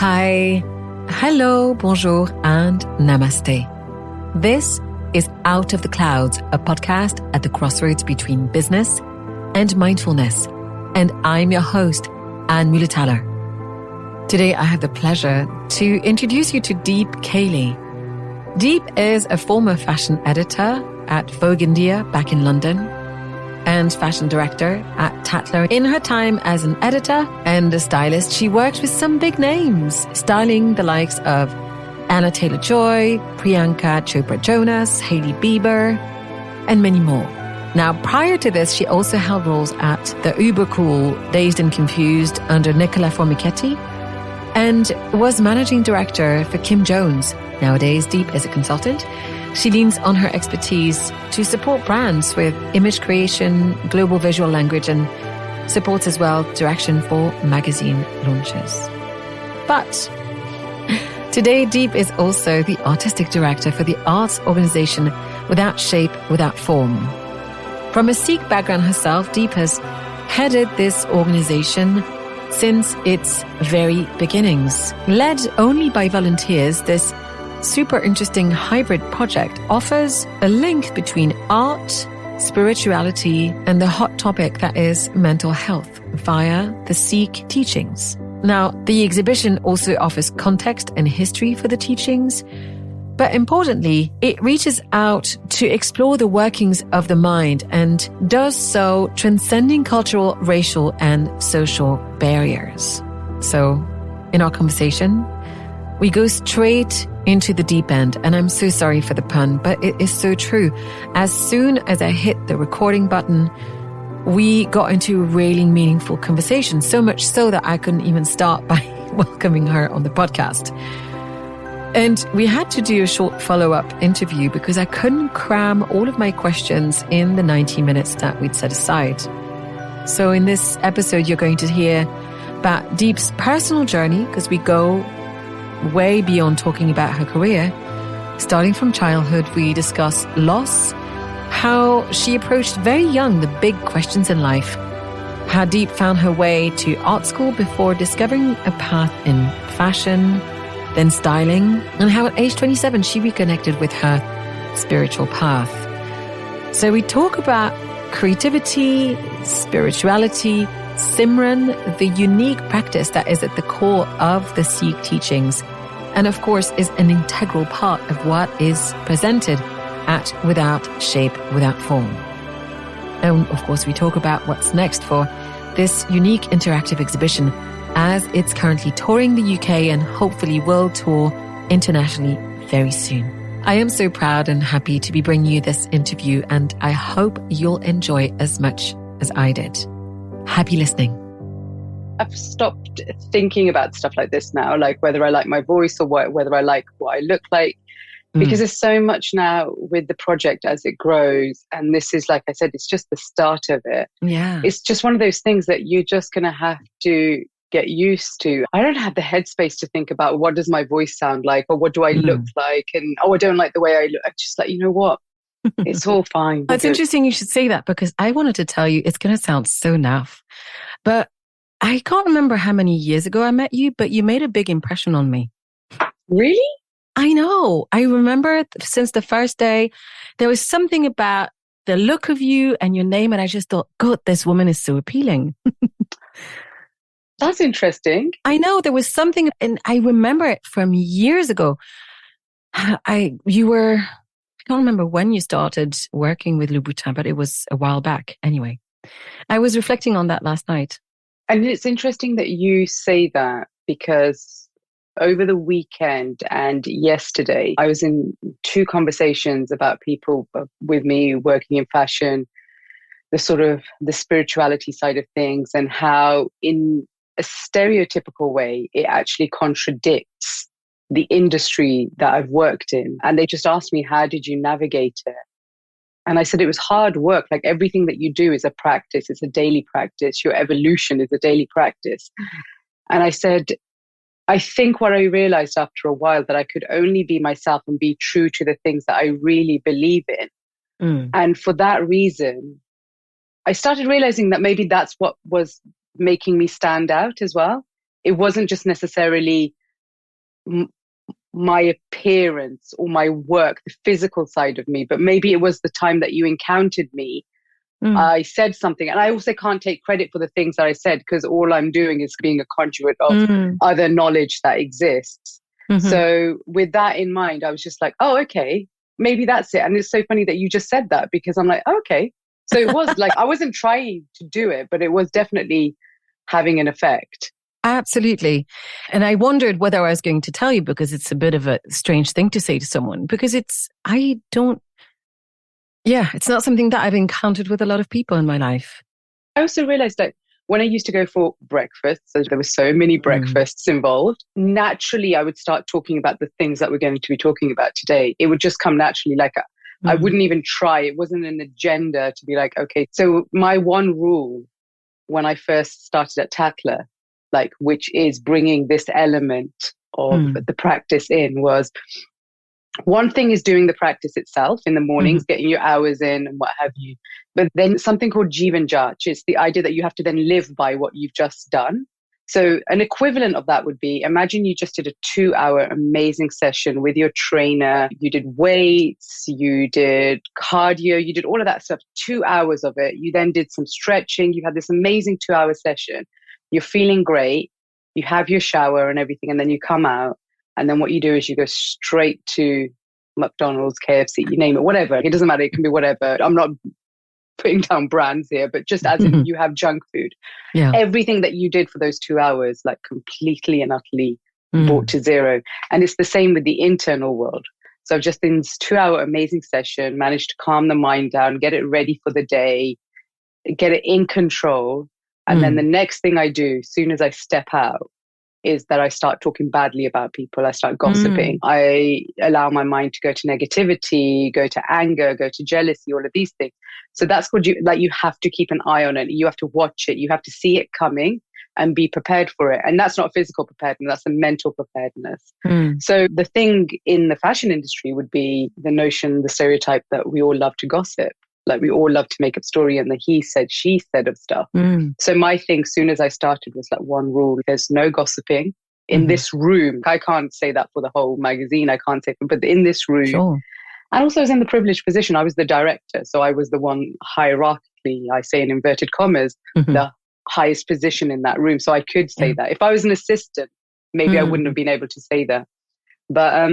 Hi, hello, bonjour, and namaste. This is Out of the Clouds, a podcast at the crossroads between business and mindfulness. And I'm your host, Anne Muhlethaler. Today, I have the pleasure to introduce you to Deep Kailey. Deep is a former fashion editor at Vogue India back in London and fashion director at Tatler. In her time as an editor and a stylist, she worked with some big names, styling the likes of Anna Taylor-Joy, Priyanka Chopra-Jonas, Hailey Bieber, and many more. Now, prior to this, she also held roles at the uber-cool Dazed and Confused under Nichola Formichetti and was managing director for Kim Jones. Nowadays, Deep is a consultant. She leans on her expertise to support brands with image creation, global visual language, and supports as well direction for magazine launches. But today, Deep is also the artistic director for the arts organization Without Shape, Without Form. From a Sikh background herself, Deep has headed this organization since its very beginnings. Led only by volunteers, this super interesting hybrid project offers a link between art, spirituality, and the hot topic that is mental health via the Sikh teachings. Now, the exhibition also offers context and history for the teachings, but importantly, it reaches out to explore the workings of the mind and does so transcending cultural, racial, and social barriers. So, in our conversation, we go straight into the deep end, and I'm so sorry for the pun, but it is so true. As soon as I hit the recording button, we got into a really meaningful conversation, so much so that I couldn't even start by welcoming her on the podcast. And we had to do a short follow-up interview because I couldn't cram all of my questions in the 90 minutes that we'd set aside. So in this episode, you're going to hear about Deep's personal journey, because we go way beyond talking about her career. Starting from childhood, we discuss loss, how she approached very young the big questions in life, how Deep found her way to art school before discovering a path in fashion, then styling, and how at age 27 she reconnected with her spiritual path. So we talk about creativity, spirituality, Simran, the unique practice that is at the core of the Sikh teachings, and of course is an integral part of what is presented at Without Shape, Without Form. And of course we talk about what's next for this unique interactive exhibition as it's currently touring the UK and hopefully will tour internationally very soon. I am so proud and happy to be bringing you this interview, and I hope you'll enjoy it as much as I did. Happy listening. I've stopped thinking about stuff like this now, like whether I like my voice or whether I like what I look like, because there's so much now with the project as it grows. And this is, like I said, it's just the start of it. Yeah. It's just one of those things that you're just going to have to get used to. I don't have the headspace to think about what does my voice sound like or what do I look like, and I don't like the way I look. I'm just like, you know what? It's all fine. It's interesting you should say that, because I wanted to tell you, it's going to sound so naff, but I can't remember how many years ago I met you, but you made a big impression on me. Really? I know. I remember since the first day, there was something about the look of you and your name, and I just thought, God, this woman is so appealing. That's interesting. I know there was something, and I remember it from years ago. I can't remember when you started working with Louboutin, but it was a while back. Anyway, I was reflecting on that last night. And it's interesting that you say that, because over the weekend and yesterday, I was in 2 conversations about people with me working in fashion, the sort of the spirituality side of things, and how in a stereotypical way, it actually contradicts the industry that I've worked in. And they just asked me, how did you navigate it? And I said, it was hard work. Like everything that you do is a practice. It's a daily practice. Your evolution is a daily practice. And I said, I think what I realized after a while, that I could only be myself and be true to the things that I really believe in. And for that reason, I started realizing that maybe that's what was making me stand out as well. It wasn't just necessarily m- my appearance or my work, the physical side of me, but maybe it was the time that you encountered me. I said something, and I also can't take credit for the things that I said because all I'm doing is being a conduit of other knowledge that exists. So with that in mind, I was just like, oh, okay, maybe that's it. And it's so funny that you just said that because I'm like, oh, okay. So it was like, I wasn't trying to do it, but it was definitely having an effect. Absolutely. And I wondered whether I was going to tell you because it's a bit of a strange thing to say to someone because it's not something that I've encountered with a lot of people in my life. I also realized that when I used to go for breakfast, so there were so many breakfasts involved, naturally I would start talking about the things that we're going to be talking about today. It would just come naturally. Like I wouldn't even try. It wasn't an agenda to be like, okay. So my one rule when I first started at Tatler, like, which is bringing this element of the practice in, was one thing is doing the practice itself in the mornings, getting your hours in and what have you. But then something called Jeevan Jach. It's the idea that you have to then live by what you've just done. So an equivalent of that would be, imagine you just did a 2-hour amazing session with your trainer. You did weights, you did cardio, you did all of that stuff, 2 hours of it. You then did some stretching. You had this amazing 2-hour session. You're feeling great. You have your shower and everything. And then you come out. And then what you do is you go straight to McDonald's, KFC, you name it, whatever. It doesn't matter. It can be whatever. I'm not putting down brands here, but just as in you have junk food. Yeah. Everything that you did for those 2 hours, like completely and utterly brought to zero. And it's the same with the internal world. So I've just in this 2-hour amazing session, managed to calm the mind down, get it ready for the day, get it in control. And then the next thing I do, as soon as I step out, is that I start talking badly about people. I start gossiping. I allow my mind to go to negativity, go to anger, go to jealousy, all of these things. So that's called you have to keep an eye on it. You have to watch it. You have to see it coming and be prepared for it. And that's not physical preparedness. That's a mental preparedness. So the thing in the fashion industry would be the notion, the stereotype that we all love to gossip. Like we all love to make up story and the he said, she said of stuff. So my thing, soon as I started, was like one rule: there's no gossiping in this room. I can't say that for the whole magazine. I can't say, but in this room. Sure. And also I was in the privileged position. I was the director. So I was the one hierarchically, I say in inverted commas, the highest position in that room. So I could say that. If I was an assistant, maybe I wouldn't have been able to say that. But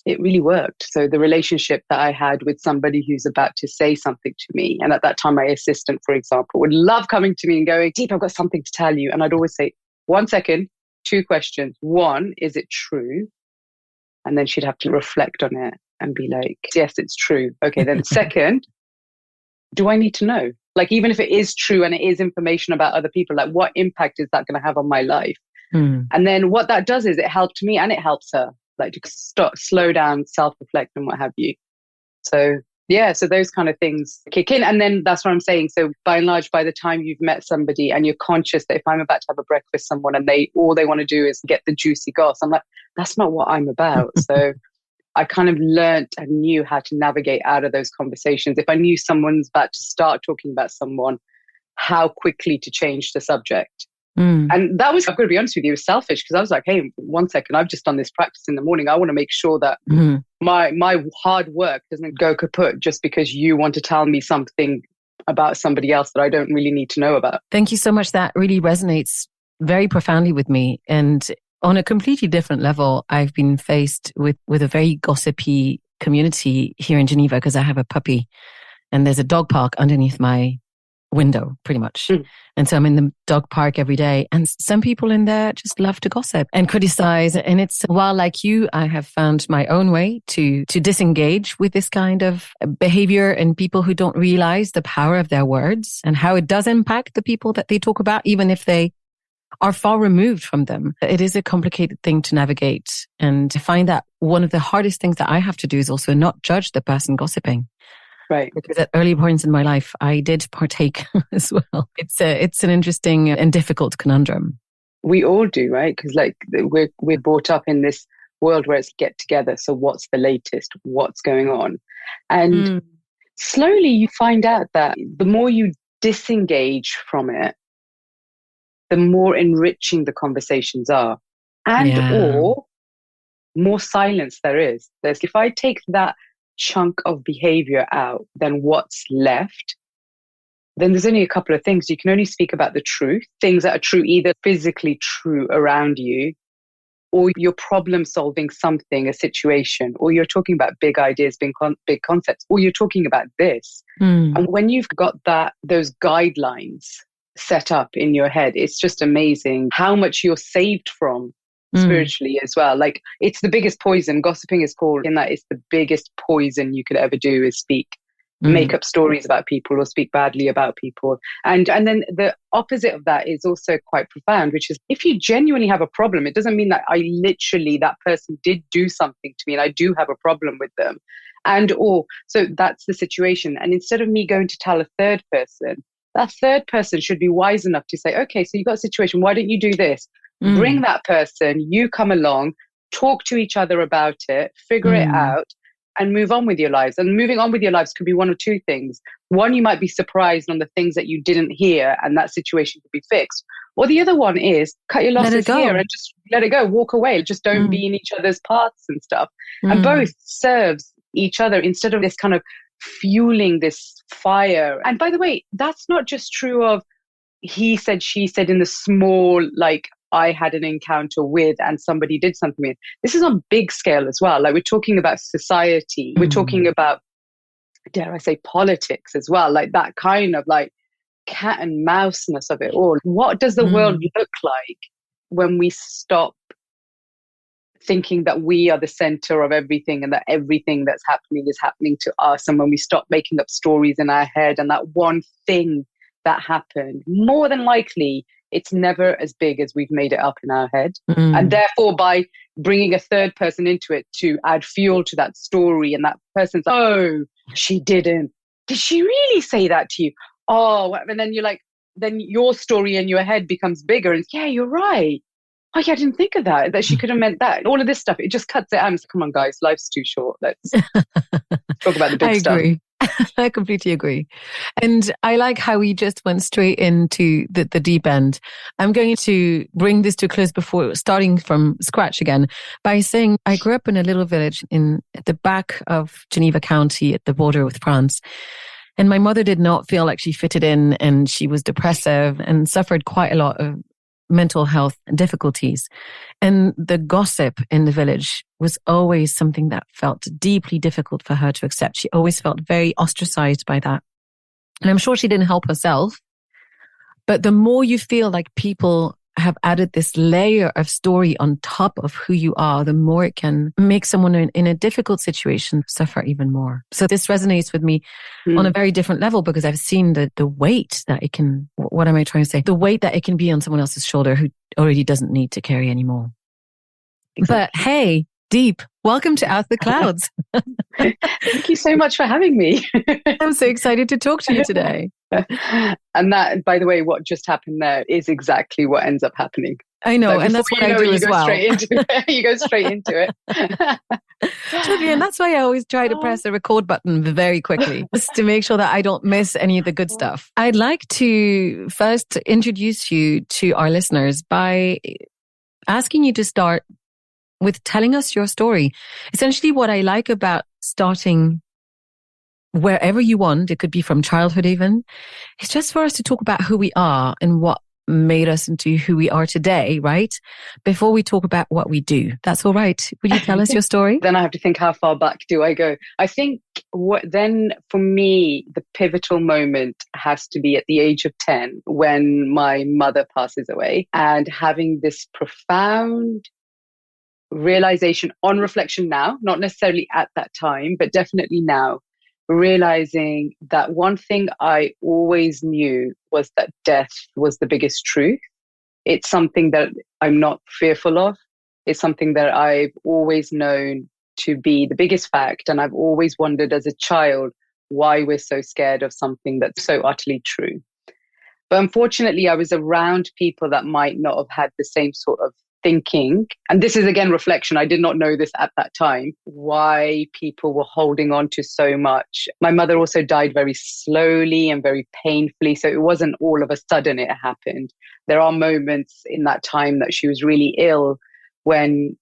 it really worked. So the relationship that I had with somebody who's about to say something to me, and at that time my assistant, for example, would love coming to me and going, Deep, I've got something to tell you. And I'd always say, 1 second, 2 questions. 1, is it true? And then she'd have to reflect on it and be like, yes, it's true. Okay, then second, do I need to know? Like, even if it is true and it is information about other people, like what impact is that going to have on my life? And then what that does is it helped me and it helps her. Like to stop, slow down, self-reflect and what have you. So yeah, so those kind of things kick in. And then that's what I'm saying. So by and large, by the time you've met somebody and you're conscious that if I'm about to have a breakfast with someone and all they want to do is get the juicy goss, I'm like, that's not what I'm about. So I kind of learnt and knew how to navigate out of those conversations. If I knew someone's about to start talking about someone, how quickly to change the subject. And that was, I've got to be honest with you, it was selfish because I was like, hey, 1 second, I've just done this practice in the morning. I want to make sure that my hard work doesn't go kaput just because you want to tell me something about somebody else that I don't really need to know about. Thank you so much. That really resonates very profoundly with me. And on a completely different level, I've been faced with a very gossipy community here in Geneva because I have a puppy and there's a dog park underneath my window pretty much. And so I'm in the dog park every day and some people in there just love to gossip and criticize. And it's, while like you, I have found my own way to disengage with this kind of behavior and people who don't realize the power of their words and how it does impact the people that they talk about, even if they are far removed from them. It is a complicated thing to navigate. And I find that one of the hardest things that I have to do is also not judge the person gossiping. Right. Because at early points in my life, I did partake as well. It's an interesting and difficult conundrum. We all do, right? Because like we're brought up in this world where it's get together. So what's the latest? What's going on? And slowly you find out that the more you disengage from it, the more enriching the conversations are. And or more silence there is. If I take that chunk of behavior out, then what's left? Then there's only a couple of things. You can only speak about the truth, things that are true, either physically true around you, or you're problem solving something, a situation, or you're talking about big ideas, big concepts, or you're talking about this. And when you've got those guidelines set up in your head, it's just amazing how much you're saved from spiritually as well. Like, it's the biggest poison. Gossiping is called in that it's the biggest poison you could ever do is make up stories about people or speak badly about people. And then the opposite of that is also quite profound, which is if you genuinely have a problem, it doesn't mean that that person did do something to me and I do have a problem with them. So that's the situation. And instead of me going to tell a third person, that third person should be wise enough to say, okay, so you've got a situation, why don't you do this? Bring that person, you come along, talk to each other about it, figure it out, and move on with your lives. And moving on with your lives could be one of two things. One, you might be surprised on the things that you didn't hear and that situation could be fixed. Or the other one is cut your losses here and just let it go, walk away. Just don't be in each other's paths and stuff. And both serves each other instead of this kind of fueling this fire. And by the way, that's not just true of he said, she said in the small, like, I had an encounter with and somebody did something with. This is on big scale as well. Like, we're talking about society. We're talking about, dare I say, politics as well. Like that kind of like cat and mouseness of it all. What does the world look like when we stop thinking that we are the center of everything and that everything that's happening is happening to us? And when we stop making up stories in our head and that one thing that happened, more than likely, it's never as big as we've made it up in our head. And therefore, by bringing a third person into it to add fuel to that story, and that person's like, oh, she didn't. Did she really say that to you? Oh, and then you're like, then your story in your head becomes bigger. And yeah, you're right. Oh, yeah, I didn't think of that she could have meant that. All of this stuff, it just cuts it out. Come on, guys, life's too short. Let's talk about the big stuff. I agree. I completely agree. And I like how we just went straight into the deep end. I'm going to bring this to a close before starting from scratch again by saying I grew up in a little village at the back of Geneva County at the border with France. And my mother did not feel like she fitted in, and she was depressive and suffered quite a lot of mental health difficulties. And the gossip in the village was always something that felt deeply difficult for her to accept. She always felt very ostracized by that. And I'm sure she didn't help herself. But the more you feel like people have added this layer of story on top of who you are, the more it can make someone in a difficult situation suffer even more. So this resonates with me on a very different level, because I've seen the weight that it can, what am I trying to say? The weight that it can be on someone else's shoulder who already doesn't need to carry anymore. Exactly. But hey, Deep, welcome to Out the Clouds. Thank you so much for having me. I'm so excited to talk to you today. And that, by the way, what just happened there is exactly what ends up happening. I know, and that's what I do as well. You go straight into it. Totally, and that's why I always try to press the record button very quickly, just to make sure that I don't miss any of the good stuff. I'd like to first introduce you to our listeners by asking you to start with telling us your story. Essentially, what I like about starting wherever you want, it could be from childhood even, it's just for us to talk about who we are and what made us into who we are today, right? Before we talk about what we do. That's all right. Would you tell us your story? Then I have to think, how far back do I go? I think then for me, the pivotal moment has to be at the age of 10 when my mother passes away, and having this profound realization on reflection now, not necessarily at that time, but definitely now, realizing that one thing I always knew was that death was the biggest truth. It's something that I'm not fearful of. It's something that I've always known to be the biggest fact. And I've always wondered as a child why we're so scared of something that's so utterly true. But unfortunately, I was around people that might not have had the same sort of thinking. And this is again reflection. I did not know this at that time, why people were holding on to so much. My mother also died very slowly and very painfully. So it wasn't all of a sudden it happened. There are moments in that time that she was really ill when,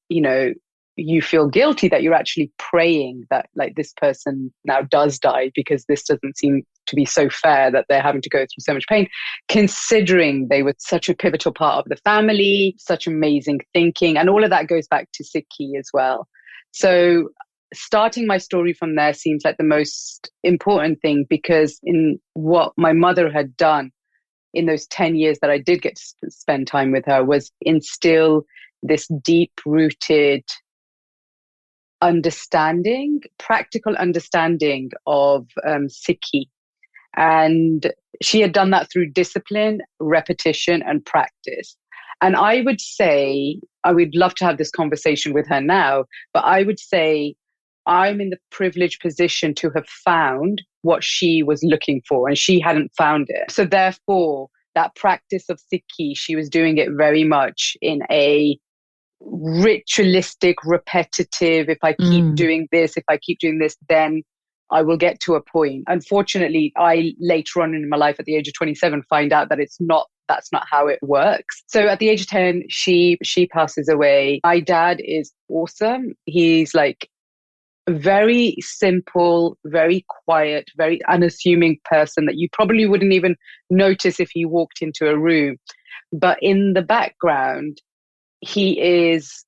you feel guilty that you're actually praying that like this person now does die, because this doesn't seem to be so fair that they're having to go through so much pain, considering they were such a pivotal part of the family, such amazing thinking. And all of that goes back to Sikhi as well. So starting my story from there seems like the most important thing, because in what my mother had done in those 10 years that I did get to spend time with her was instill this deep-rooted understanding, practical understanding of Sikhi. And she had done that through discipline, repetition, and practice. And I would say, I would love to have this conversation with her now, but I would say I'm in the privileged position to have found what she was looking for, and she hadn't found it. So therefore, that practice of Sikhi, she was doing it very much in a ritualistic, repetitive, if I keep doing this, then I will get to a point. Unfortunately, I later on in my life at the age of 27 find out that that's not how it works. So at the age of 10, she passes away. My dad is awesome. He's like a very simple, very quiet, very unassuming person that you probably wouldn't even notice if you walked into a room. But in the background, he is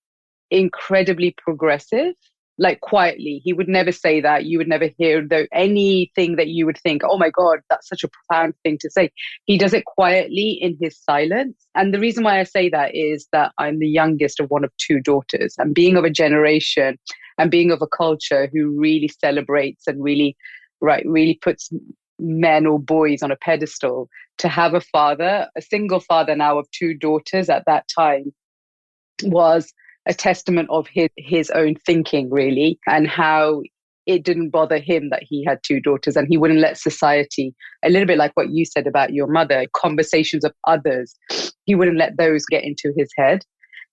incredibly progressive, like quietly. He would never say that. You would never hear anything that you would think, oh my God, that's such a profound thing to say. He does it quietly in his silence. And the reason why I say that is that I'm the youngest of one of two daughters, and being of a generation and being of a culture who really celebrates and really puts men or boys on a pedestal, to have a father, a single father now of two daughters at that time, was a testament of his own thinking, really, and how it didn't bother him that he had two daughters, and he wouldn't let society, a little bit like what you said about your mother, conversations of others, he wouldn't let those get into his head.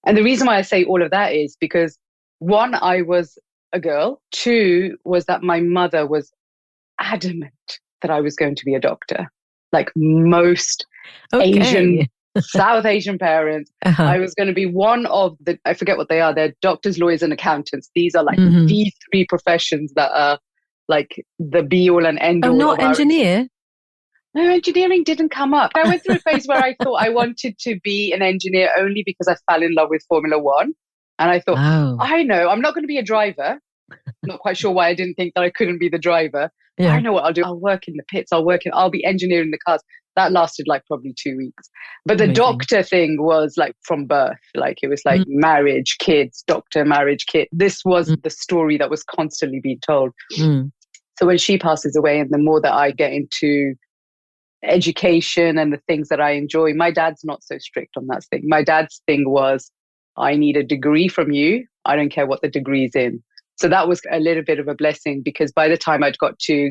And the reason why I say all of that is because, one, I was a girl. Two, was that my mother was adamant that I was going to be a doctor. Like most Asian, South Asian parents, I was going to be one of the, I forget what they are, they're doctors, lawyers, and accountants. These are like the three professions that are like the be all and end all. Oh, not engineer? No, engineering didn't come up. I went through a phase where I thought I wanted to be an engineer only because I fell in love with Formula One. And I thought, I know, I'm not going to be a driver. Not quite sure why I didn't think that I couldn't be the driver. Yeah. I know what I'll do. I'll work in the pits. I'll be engineering the cars. That lasted like probably 2 weeks. But the doctor thing was like from birth. Like it was like marriage, kids, doctor, marriage, kid. This was the story that was constantly being told. So when she passes away, and the more that I get into education and the things that I enjoy, my dad's not so strict on that thing. My dad's thing was, I need a degree from you. I don't care what the degree's in. So that was a little bit of a blessing, because by the time I'd got to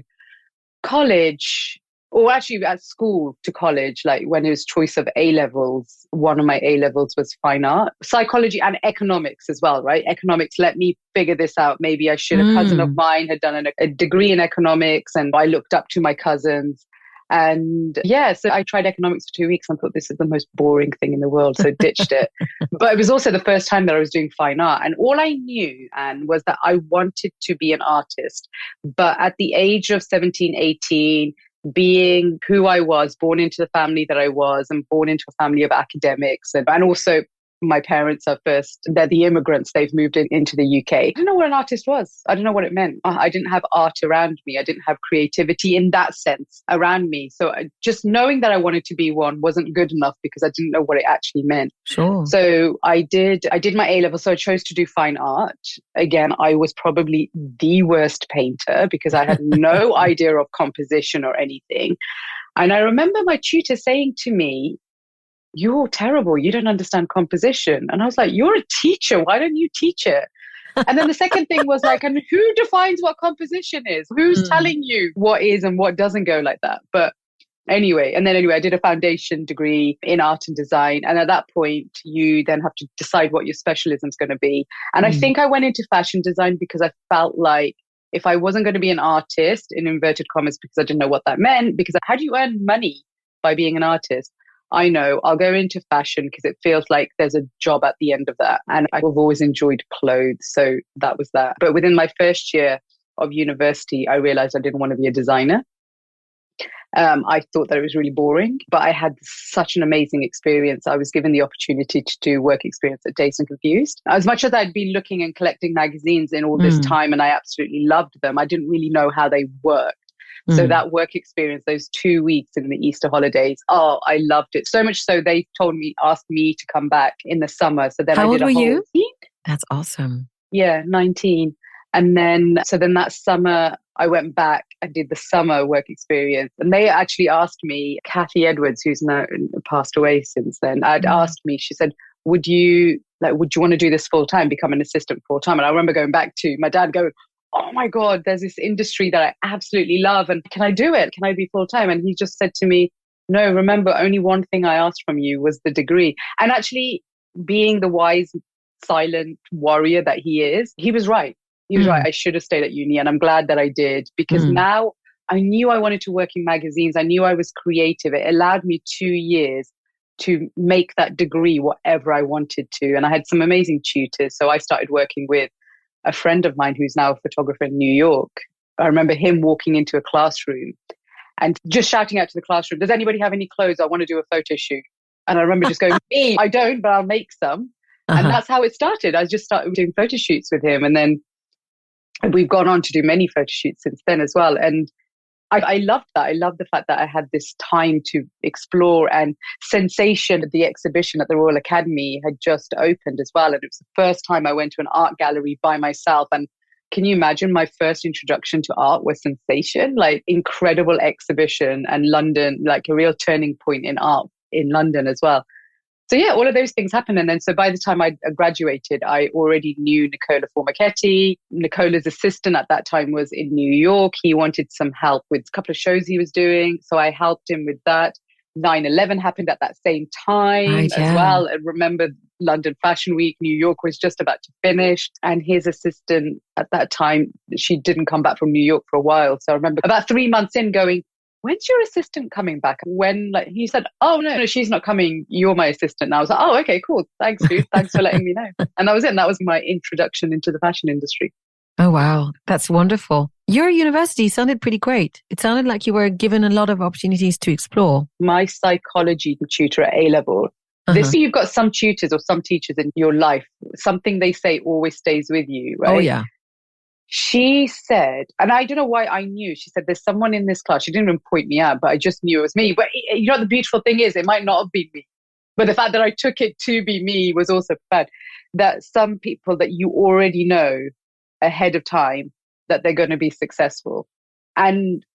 college, or actually at school to college, like when it was choice of A-levels, one of my A-levels was fine art, psychology and economics as well, right? Economics let me figure this out. Maybe I should. A cousin of mine had done a degree in economics, and I looked up to my cousins. And yeah, so I tried economics for 2 weeks and thought this is the most boring thing in the world, so ditched it. But it was also the first time that I was doing fine art. And all I knew, Anne, was that I wanted to be an artist. But at the age of 17, 18, being who I was, born into the family that I was, and born into a family of academics, and also my parents are they're the immigrants, they've moved into the UK. I didn't know what an artist was. I didn't know what it meant. I didn't have art around me. I didn't have creativity in that sense around me. So just knowing that I wanted to be one wasn't good enough, because I didn't know what it actually meant. Sure. So I did my A-level. So I chose to do fine art. Again, I was probably the worst painter, because I had no idea of composition or anything. And I remember my tutor saying to me, "You're terrible. You don't understand composition." And I was like, "You're a teacher. Why don't you teach it?" And then the second thing was like, and who defines what composition is? Who's telling you what is and what doesn't go like that? But anyway, I did a foundation degree in art and design. And at that point, you then have to decide what your specialism is going to be. And I think I went into fashion design because I felt like if I wasn't going to be an artist, in inverted commas, because I didn't know what that meant, because how do you earn money by being an artist? I know I'll go into fashion because it feels like there's a job at the end of that. And I've always enjoyed clothes. So that was that. But within my first year of university, I realized I didn't want to be a designer. I thought that it was really boring, but I had such an amazing experience. I was given the opportunity to do work experience at Dazed and Confused. As much as I'd been looking and collecting magazines in all this time, and I absolutely loved them, I didn't really know how they worked. So that work experience, those 2 weeks in the Easter holidays, oh, I loved it. So much so they asked me to come back in the summer. So then How I did old a were whole you? week. That's awesome. Yeah, 19. And then that summer, I went back and did the summer work experience. And they actually asked me, Kathy Edwards, who's now passed away since then, asked me, she said, would you want to do this full time, become an assistant full time? And I remember going back to my dad going, oh my God, there's this industry that I absolutely love. And can I do it? Can I be full time? And he just said to me, no, remember, only one thing I asked from you was the degree. And actually, being the wise, silent warrior that he is, he was right. He was right. I should have stayed at uni, and I'm glad that I did, because now I knew I wanted to work in magazines. I knew I was creative. It allowed me 2 years to make that degree whatever I wanted to. And I had some amazing tutors. So I started working with a friend of mine who's now a photographer in New York. I remember him walking into a classroom and just shouting out to the classroom, does anybody have any clothes? I want to do a photo shoot. And I remember just going, me, I don't, but I'll make some. And that's how it started. I just started doing photo shoots with him. And then we've gone on to do many photo shoots since then as well. And I loved that. I loved the fact that I had this time to explore, and Sensation at the exhibition at the Royal Academy had just opened as well. And it was the first time I went to an art gallery by myself. And can you imagine, my first introduction to art was Sensation, like incredible exhibition, and London, like a real turning point in art in London as well. So yeah, all of those things happened. And then so by the time I graduated, I already knew Nichola Formichetti. Nicola's assistant at that time was in New York. He wanted some help with a couple of shows he was doing. So I helped him with that. 9/11 happened at that same time as well. And remember, London Fashion Week, New York was just about to finish. And his assistant at that time, she didn't come back from New York for a while. So I remember about 3 months in going, when's your assistant coming back? He said, oh, no, she's not coming. You're my assistant. And I was like, oh, okay, cool. Thanks, dude. Thanks for letting me know. And that was it. And that was my introduction into the fashion industry. Oh, wow. That's wonderful. Your university sounded pretty great. It sounded like you were given a lot of opportunities to explore. My psychology tutor at A-level, you've got some tutors or some teachers in your life, something they say always stays with you, right? Oh, yeah. She said, and I don't know why I knew, she said, there's someone in this class. She didn't even point me out, but I just knew it was me. But you know, the beautiful thing is, it might not have been me. But the fact that I took it to be me was also bad. That some people that you already know ahead of time that they're going to be successful. And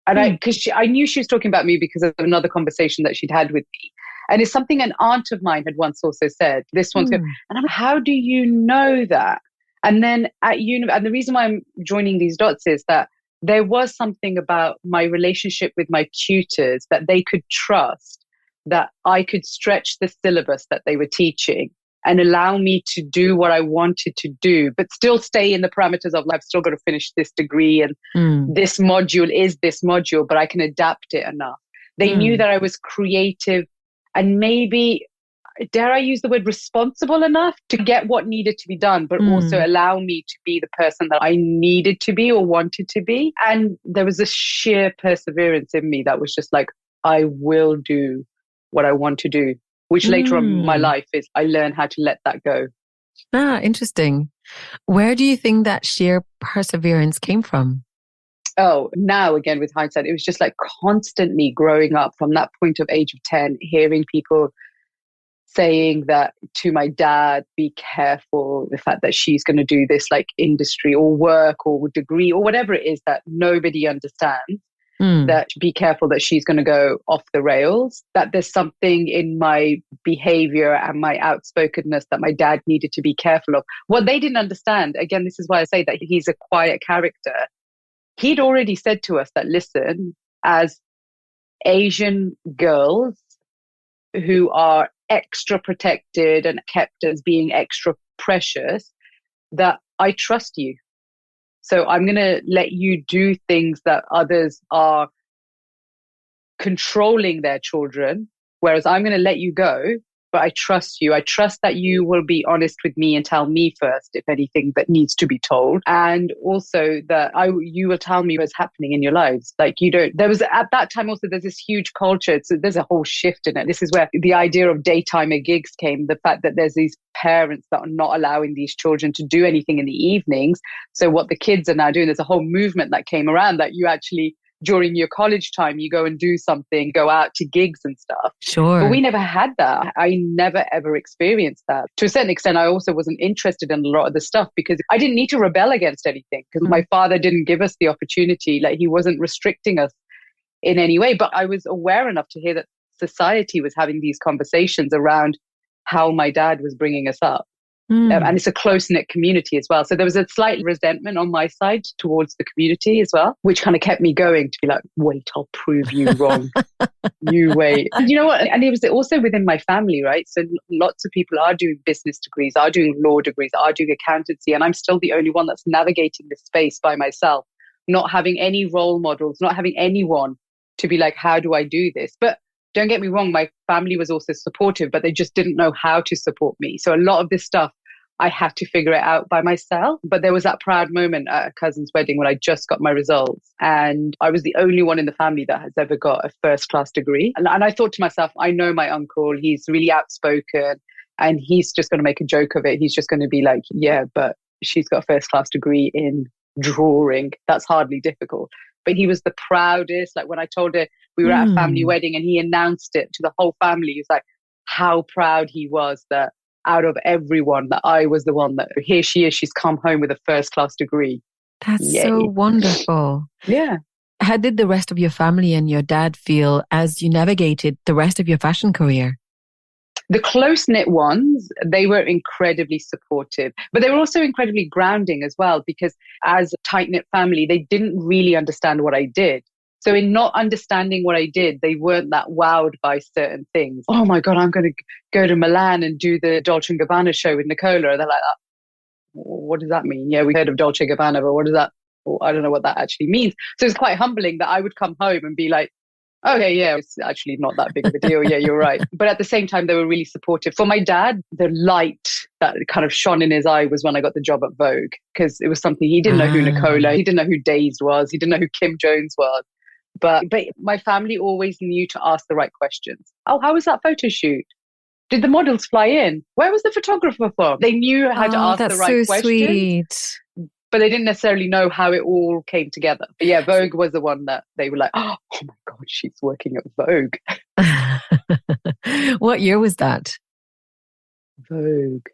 because I knew she was talking about me because of another conversation that she'd had with me. And it's something an aunt of mine had once also said. This one's good. And I'm like, how do you know that? And then and the reason why I'm joining these dots is that there was something about my relationship with my tutors that they could trust, that I could stretch the syllabus that they were teaching and allow me to do what I wanted to do, but still stay in the parameters of, I've still got to finish this degree and this module is this module, but I can adapt it enough. They knew that I was creative and maybe, dare I use the word, responsible enough to get what needed to be done, but also allow me to be the person that I needed to be or wanted to be. And there was a sheer perseverance in me that was just like, I will do what I want to do, which later on in my life is I learned how to let that go. Ah, interesting. Where do you think that sheer perseverance came from? Oh, now again, with hindsight, it was just like constantly growing up from that point of age of 10, hearing people saying that to my dad, be careful, the fact that she's going to do this like industry or work or degree or whatever it is that nobody understands, that be careful that she's going to go off the rails, that there's something in my behavior and my outspokenness that my dad needed to be careful of. What they didn't understand, again, this is why I say that he's a quiet character. He'd already said to us that, listen, as Asian girls who are extra protected and kept as being extra precious, that I trust you. So I'm going to let you do things that others are controlling their children Whereas I'm going to let you go, but I trust you. I trust that you will be honest with me and tell me first if anything that needs to be told. And also that you will tell me what's happening in your lives. Like there was at that time also, there's this huge culture. So there's a whole shift in it. This is where the idea of daytimer gigs came. The fact that there's these parents that are not allowing these children to do anything in the evenings. So what the kids are now doing, there's a whole movement that came around that you actually, during your college time, you go and do something, go out to gigs and stuff. Sure. But we never had that. I never ever experienced that. To a certain extent, I also wasn't interested in a lot of the stuff because I didn't need to rebel against anything because my father didn't give us the opportunity. Like he wasn't restricting us in any way. But I was aware enough to hear that society was having these conversations around how my dad was bringing us up. And it's a close-knit community as well. So there was a slight resentment on my side towards the community as well, which kind of kept me going to be like, wait, I'll prove you wrong. You wait. And you know what? And it was also within my family, right? So lots of people are doing business degrees, are doing law degrees, are doing accountancy. And I'm still the only one that's navigating this space by myself, not having any role models, not having anyone to be like, how do I do this? But don't get me wrong, my family was also supportive, but they just didn't know how to support me. So a lot of this stuff, I had to figure it out by myself. But there was that proud moment at a cousin's wedding when I just got my results. And I was the only one in the family that has ever got a first-class degree. And I thought to myself, I know my uncle, he's really outspoken and he's just going to make a joke of it. He's just going to be like, yeah, but she's got a first-class degree in drawing. That's hardly difficult. But he was the proudest. Like when I told her we were at a family wedding and he announced it to the whole family, he was like, how proud he was that out of everyone that I was the one that here she is, she's come home with a first-class degree. That's Yay. so wonderful. Yeah. How did the rest of your family and your dad feel as you navigated the rest of your fashion career? The close-knit ones, they were incredibly supportive, but they were also incredibly grounding as well, because as a tight-knit family, they didn't really understand what I did. So in not understanding what I did, they weren't that wowed by certain things. Oh my God, I'm going to go to Milan and do the Dolce & Gabbana show with Nichola. They're like, what does that mean? Yeah, we heard of Dolce & Gabbana, but what does that, I don't know what that actually means. So it's quite humbling that I would come home and be like, okay, yeah, it's actually not that big of a deal. Yeah, you're right. But at the same time, they were really supportive. For my dad, the light that kind of shone in his eye was when I got the job at Vogue, because it was something he didn't know who Nichola, he didn't know who Dazed was, he didn't know who Kim Jones was. But my family always knew to ask the right questions. Oh, how was that photo shoot? Did the models fly in? Where was the photographer from? They knew how to ask the right questions. Sweet. But they didn't necessarily know how it all came together. But yeah, Vogue was the one that they were like, oh my God, she's working at Vogue. What year was that? Vogue.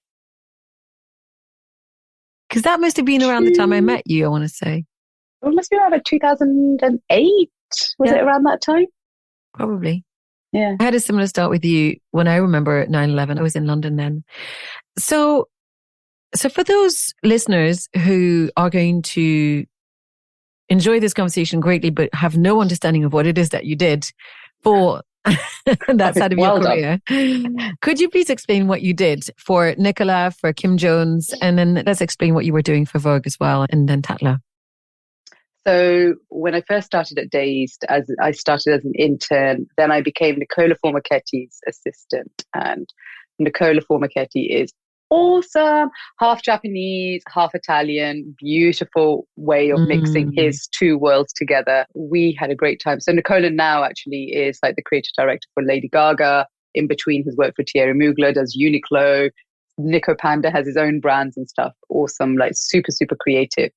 Because that must have been around the time I met you, I want to say. It must be around like 2008. Was it around that time? Probably. Yeah. I had a similar start with you when I remember 9/11. I was in London then. So for those listeners who are going to enjoy this conversation greatly, but have no understanding of what it is that you did for that side of your career, could you please explain what you did for Nichola, for Kim Jones, and then let's explain what you were doing for Vogue as well, and then Tatler. So when I first started at Dazed, I started as an intern, then I became Nichola Formichetti's assistant. And Nichola Formichetti is awesome, half Japanese, half Italian, beautiful way of mixing his two worlds together. We had a great time. So Nichola now actually is like the creative director for Lady Gaga. In between, has worked for Thierry Mugler, does Uniqlo. Nico Panda has his own brands and stuff. Awesome, like super, super creative.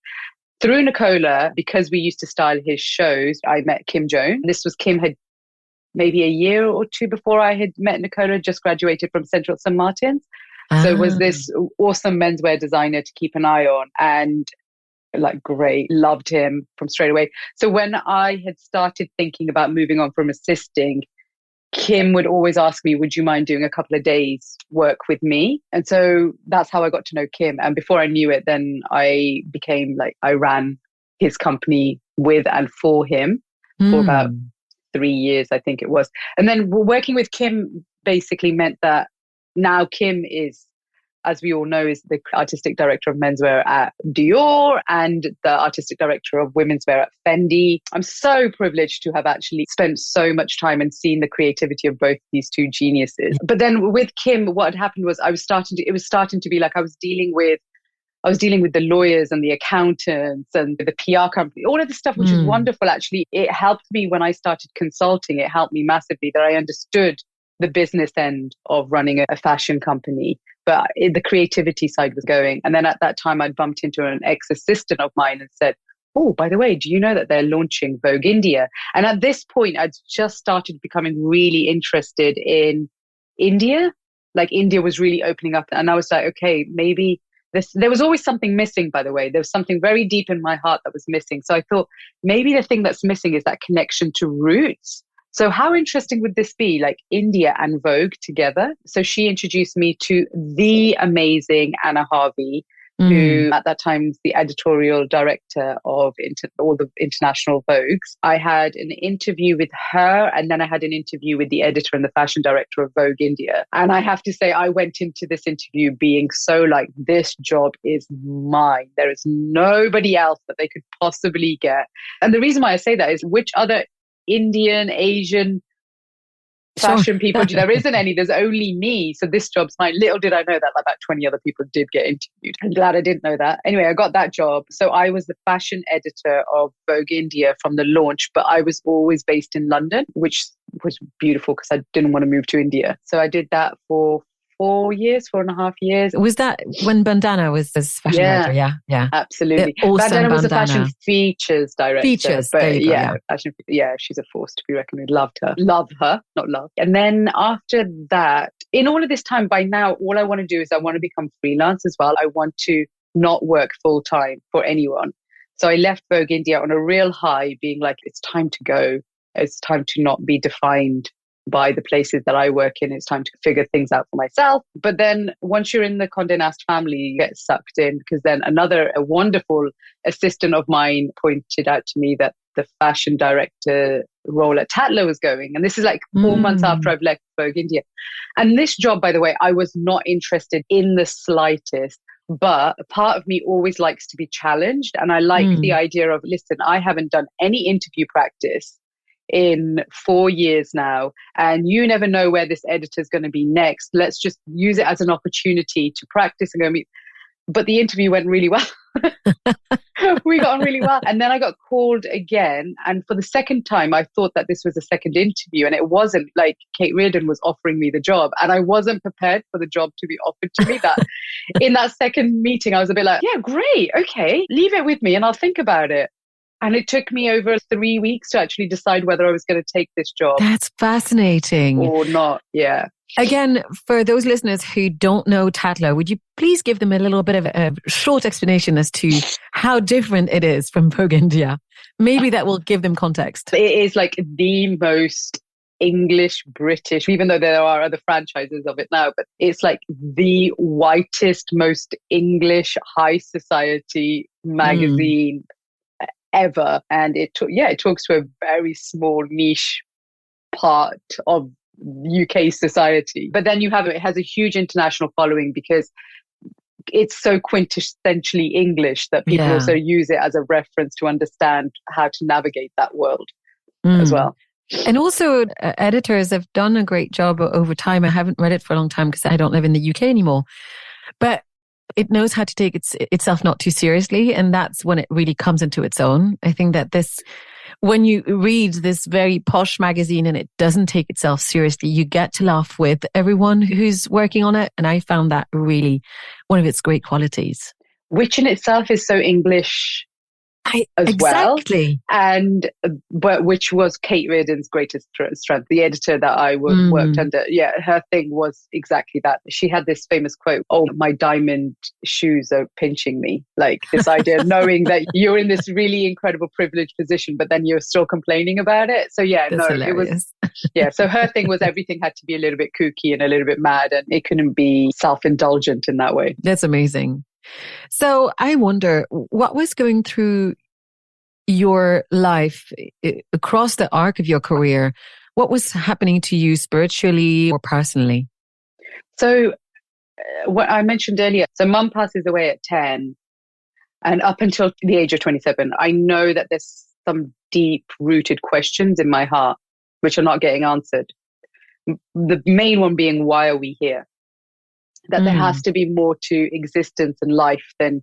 Through Nichola, because we used to style his shows, I met Kim Jones. This was Kim had maybe a year or two before I had met Nichola, just graduated from Central St. Martin's. So was this awesome menswear designer to keep an eye on, and like great, loved him from straight away. So when I had started thinking about moving on from assisting, Kim would always ask me, would you mind doing a couple of days work with me? And so that's how I got to know Kim. And before I knew it, then I became like, I ran his company with and for him for about 3 years, I think it was. And then working with Kim basically meant that now Kim is as we all know, is the artistic director of menswear at Dior and the artistic director of womenswear at Fendi. I'm so privileged to have actually spent so much time and seen the creativity of both these two geniuses. But then with Kim, what had happened was it was starting to be like I was dealing with the lawyers and the accountants and the PR company, all of this stuff, which is wonderful. Actually, it helped me when I started consulting. It helped me massively that I understood the business end of running a fashion company, but the creativity side was going. And then at that time, I'd bumped into an ex-assistant of mine and said, oh, by the way, do you know that they're launching Vogue India? And at this point, I'd just started becoming really interested in India. Like India was really opening up. And I was like, okay, maybe there was always something missing, by the way. There was something very deep in my heart that was missing. So I thought maybe the thing that's missing is that connection to roots. So how interesting would this be, like India and Vogue together? So she introduced me to the amazing Anna Harvey, who at that time was the editorial director of all the international Vogues. I had an interview with her, and then I had an interview with the editor and the fashion director of Vogue India. And I have to say, I went into this interview being so like, this job is mine. There is nobody else that they could possibly get. And the reason why I say that is which other Indian, Asian fashion people, there isn't any, there's only me. So this job's mine. Little did I know that about 20 other people did get interviewed. I'm glad I didn't know that. Anyway, I got that job. So I was the fashion editor of Vogue India from the launch, but I was always based in London, which was beautiful because I didn't want to move to India. So I did that for 4.5 years. Was that when Bandana was as fashion director? Yeah. Absolutely. Awesome Bandana was a fashion features director. But she's a force to be reckoned with. Loved her. Love her, not love. And then after that, in all of this time, by now, all I want to do is I want to become freelance as well. I want to not work full time for anyone. So I left Vogue India on a real high, being like, it's time to go. It's time to not be defined by the places that I work in. It's time to figure things out for myself. But then once you're in the Condé Nast family, you get sucked in, because then a wonderful assistant of mine pointed out to me that the fashion director role at Tatler was going. And this is like 4 months after I've left Vogue India. And this job, by the way, I was not interested in the slightest. But a part of me always likes to be challenged. And I like the idea of, listen, I haven't done any interview practice in 4 years now, and you never know where this editor is going to be next. Let's just use it as an opportunity to practice and go meet. But the interview went really well. We got on really well. And then I got called again. And for the second time, I thought that this was a second interview. And it wasn't. Like, Kate Reardon was offering me the job. And I wasn't prepared for the job to be offered to me. That in that second meeting, I was a bit like, yeah, great. Okay, leave it with me and I'll think about it. And it took me over 3 weeks to actually decide whether I was going to take this job. That's fascinating. Or not, yeah. Again, for those listeners who don't know Tatler, would you please give them a little bit of a short explanation as to how different it is from Vogue India? Maybe that will give them context. It is like the most English British, even though there are other franchises of it now, but it's like the whitest, most English high society magazine ever. And it talks to a very small niche part of UK society. But then it has a huge international following because it's so quintessentially English that people also use it as a reference to understand how to navigate that world as well. And also editors have done a great job over time. I haven't read it for a long time because I don't live in the UK anymore. But it knows how to take itself not too seriously. And that's when it really comes into its own. I think that when you read this very posh magazine and it doesn't take itself seriously, you get to laugh with everyone who's working on it. And I found that really one of its great qualities. Which in itself is so English well. And but which was Kate Reardon's greatest strength. The editor that I worked under, her thing was exactly that. She had this famous quote, "Oh, my diamond shoes are pinching me." Like this idea of knowing that you're in this really incredible privileged position, but then you're still complaining about it. So hilarious. It was so her thing was everything had to be a little bit kooky and a little bit mad, and it couldn't be self-indulgent in that way. That's amazing. So I wonder, what was going through your life across the arc of your career? What was happening to you spiritually or personally? So what I mentioned earlier, so mum passes away at 10, and up until the age of 27, I know that there's some deep rooted questions in my heart which are not getting answered. The main one being, why are we here? That there has to be more to existence and life than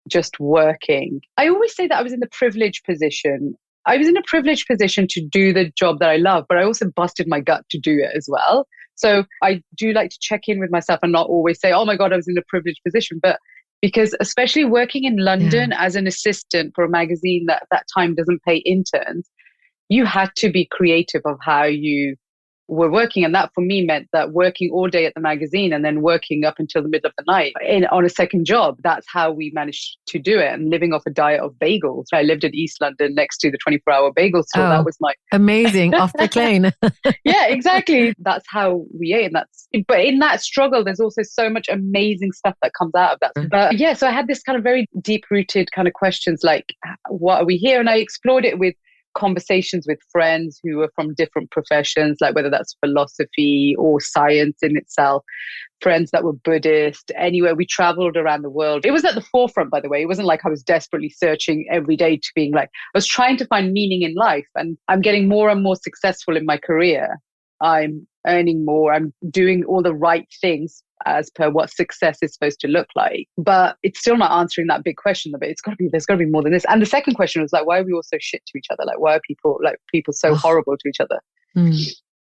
just working. I always say that I was in the privileged position. I was in a privileged position to do the job that I love, but I also busted my gut to do it as well. So I do like to check in with myself and not always say, oh my God, I was in a privileged position. But because especially working in London as an assistant for a magazine that at that time doesn't pay interns, you had to be creative of how you were working. And that for me meant that working all day at the magazine and then working up until the middle of the night on a second job. That's how we managed to do it, and living off a diet of bagels. I lived in East London next to the 24-hour bagel store. That was my amazing off the plane. Yeah, exactly. That's how we ate. But in that struggle, there's also so much amazing stuff that comes out of that. But yeah, so I had this kind of very deep rooted kind of questions like, what are we here? And I explored it with conversations with friends who were from different professions, like whether that's philosophy or science in itself, friends that were Buddhist. Anyway, we traveled around the world. It was at the forefront, by the way. It wasn't like I was desperately searching every day to being like, I was trying to find meaning in life, and I'm getting more and more successful in my career. I'm earning more. I'm doing all the right things as per what success is supposed to look like. But it's still not answering that big question. But there's got to be more than this. And the second question was like, why are we all so shit to each other? Like, why are people so horrible to each other?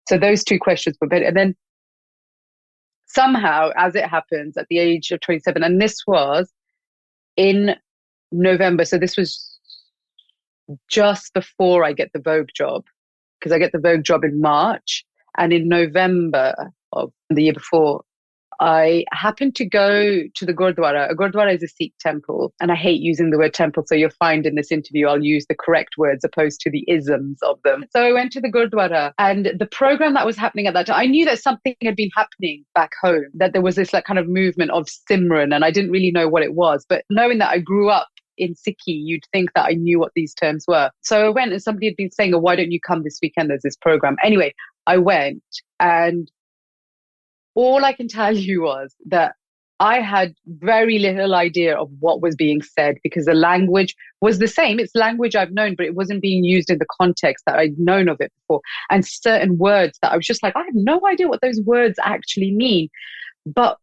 So those two questions were better. And then somehow, as it happens, at the age of 27, and this was in November. So this was just before I get the Vogue job, because I get the Vogue job in March. And in November of the year before, I happened to go to the Gurdwara. A Gurdwara is a Sikh temple. And I hate using the word temple. So you'll find in this interview, I'll use the correct words opposed to the isms of them. So I went to the Gurdwara, and the program that was happening at that time, I knew that something had been happening back home, that there was this like kind of movement of Simran, and I didn't really know what it was. But knowing that I grew up in Sikhi, you'd think that I knew what these terms were. So I went, and somebody had been saying, oh, why don't you come this weekend? There's this program. Anyway, I went, and all I can tell you was that I had very little idea of what was being said, because the language was the same. It's language I've known, but it wasn't being used in the context that I'd known of it before. And certain words that I was just like, I have no idea what those words actually mean. But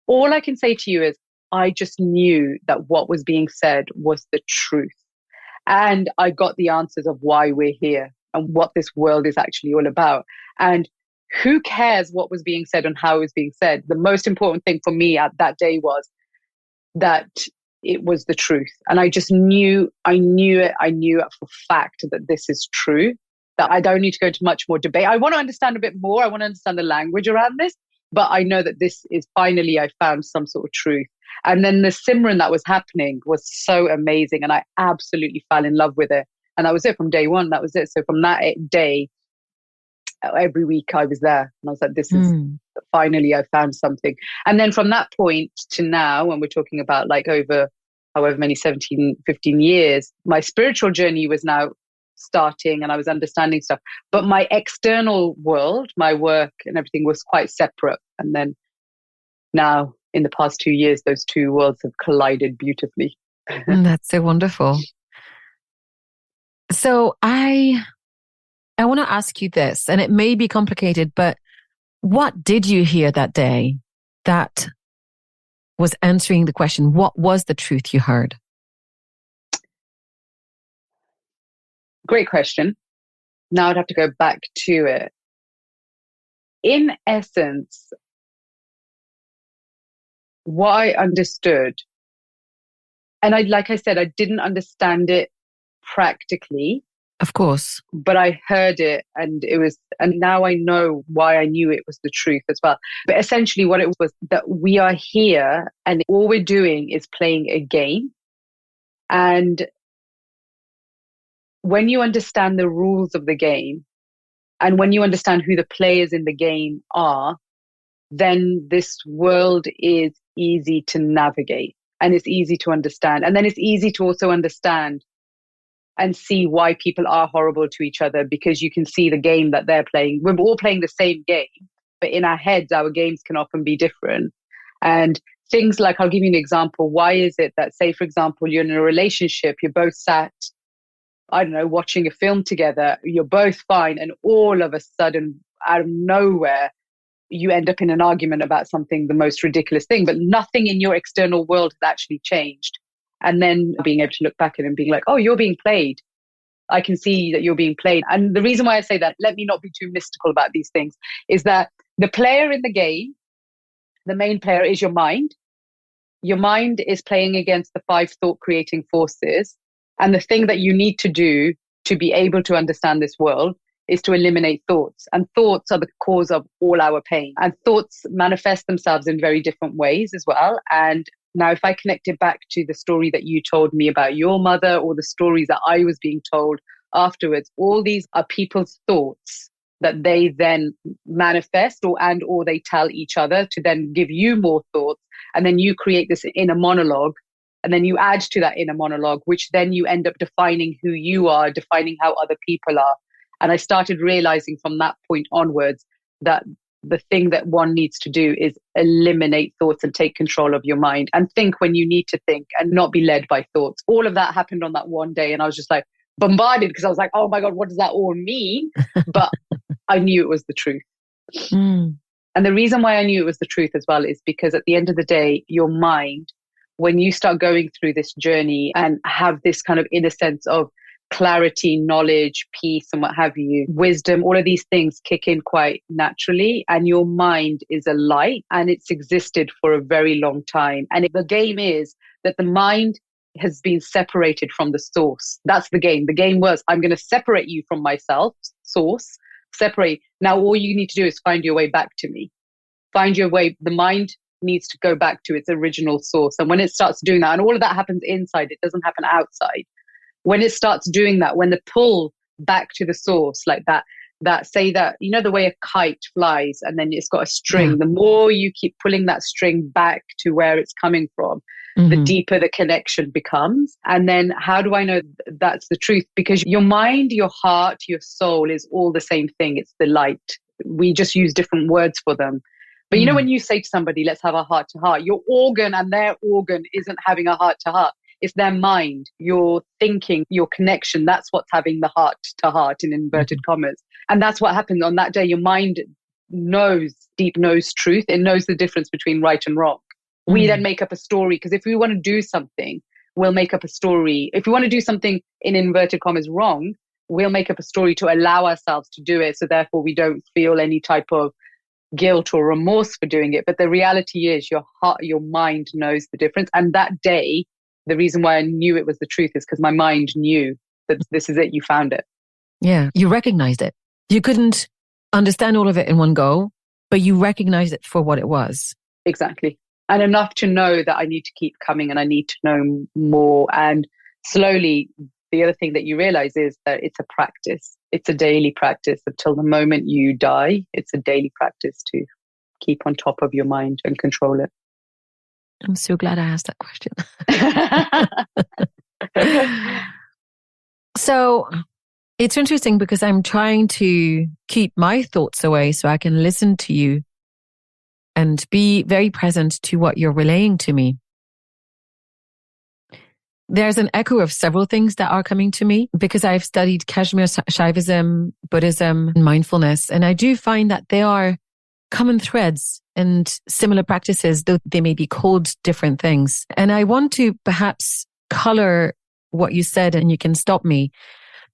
all I can say to you is, I just knew that what was being said was the truth. And I got the answers of why we're here and what this world is actually all about. And who cares what was being said and how it was being said? The most important thing for me at that day was that it was the truth. And I just knew it for fact that this is true, that I don't need to go into much more debate. I want to understand a bit more. I want to understand the language around this, but I know that this is finally, I found some sort of truth. And then the Simran that was happening was so amazing. And I absolutely fell in love with it. And that was it from day one. That was it. So from that day, every week I was there, and I was like, this is finally, I found something. And then from that point to now, when we're talking about like over however many 17, 15 years, my spiritual journey was now starting, and I was understanding stuff. But my external world, my work and everything was quite separate. And then now in the past 2 years, those two worlds have collided beautifully. That's so wonderful. So I want to ask you this, and it may be complicated, but what did you hear that day that was answering the question? What was the truth you heard? Great question. Now I'd have to go back to it. In essence, what I understood, and like I said, I didn't understand it practically. Of course. But I heard it, and now I know why I knew it was the truth as well. But essentially what it was, that we are here and all we're doing is playing a game. And when you understand the rules of the game, and when you understand who the players in the game are, then this world is easy to navigate, and it's easy to understand. And then it's easy to also understand and see why people are horrible to each other, because you can see the game that they're playing. We're all playing the same game, but in our heads, our games can often be different. And things like, I'll give you an example. Why is it that, say, for example, you're in a relationship, you're both sat, I don't know, watching a film together, you're both fine, and all of a sudden, out of nowhere, you end up in an argument about something, the most ridiculous thing, but nothing in your external world has actually changed. And then being able to look back at it and being like, oh, you're being played. I can see that you're being played. And the reason why I say that, let me not be too mystical about these things, is that the player in the game, the main player, is your mind. Your mind is playing against the 5 thought creating forces. And the thing that you need to do to be able to understand this world is to eliminate thoughts. And thoughts are the cause of all our pain. And thoughts manifest themselves in very different ways as well. And now, if I connect it back to the story that you told me about your mother, or the stories that I was being told afterwards, all these are people's thoughts that they then manifest or they tell each other to then give you more thoughts. And then you create this inner monologue. And then you add to that inner monologue, which then you end up defining who you are, defining how other people are. And I started realizing from that point onwards that the thing that one needs to do is eliminate thoughts and take control of your mind and think when you need to think and not be led by thoughts. All of that happened on that one day. And I was just like bombarded because I was like, oh my God, what does that all mean? But I knew it was the truth. And the reason why I knew it was the truth as well is because at the end of the day, your mind, when you start going through this journey and have this kind of inner sense of clarity, knowledge, peace, and what have you, wisdom, all of these things kick in quite naturally. And your mind is a light and it's existed for a very long time. And the game is that the mind has been separated from the source. That's the game. The game was, I'm going to separate you from myself, source, separate. Now, all you need to do is find your way back to me. Find your way. The mind needs to go back to its original source. And when it starts doing that, and all of that happens inside, it doesn't happen outside. When it starts doing that, when the pull back to the source, like that say that, you know, the way a kite flies and then it's got a string, the more you keep pulling that string back to where it's coming from, the deeper the connection becomes. And then how do I know that's the truth? Because your mind, your heart, your soul is all the same thing. It's the light. We just use different words for them. But you know, when you say to somebody, let's have a heart to heart, your organ and their organ isn't having a heart to heart. It's their mind, your thinking, your connection. That's what's having the heart to heart in inverted commas. And that's what happened on that day. Your mind knows, deep knows truth. It knows the difference between right and wrong. We then make up a story, because if we want to do something, we'll make up a story. If we want to do something in inverted commas wrong, we'll make up a story to allow ourselves to do it. So therefore we don't feel any type of guilt or remorse for doing it. But the reality is your heart, your mind knows the difference. And that day, the reason why I knew it was the truth is because my mind knew that this is it. You found it. Yeah. You recognized it. You couldn't understand all of it in one go, but you recognized it for what it was. Exactly. And enough to know that I need to keep coming and I need to know more. And slowly, the other thing that you realize is that it's a practice. It's a daily practice until the moment you die. It's a daily practice to keep on top of your mind and control it. I'm so glad I asked that question. So it's interesting because I'm trying to keep my thoughts away so I can listen to you and be very present to what you're relaying to me. There's an echo of several things that are coming to me because I've studied Kashmir Shaivism, Buddhism, and mindfulness. And I do find that they are common threads and similar practices, though they may be called different things. And I want to perhaps color what you said, and you can stop me,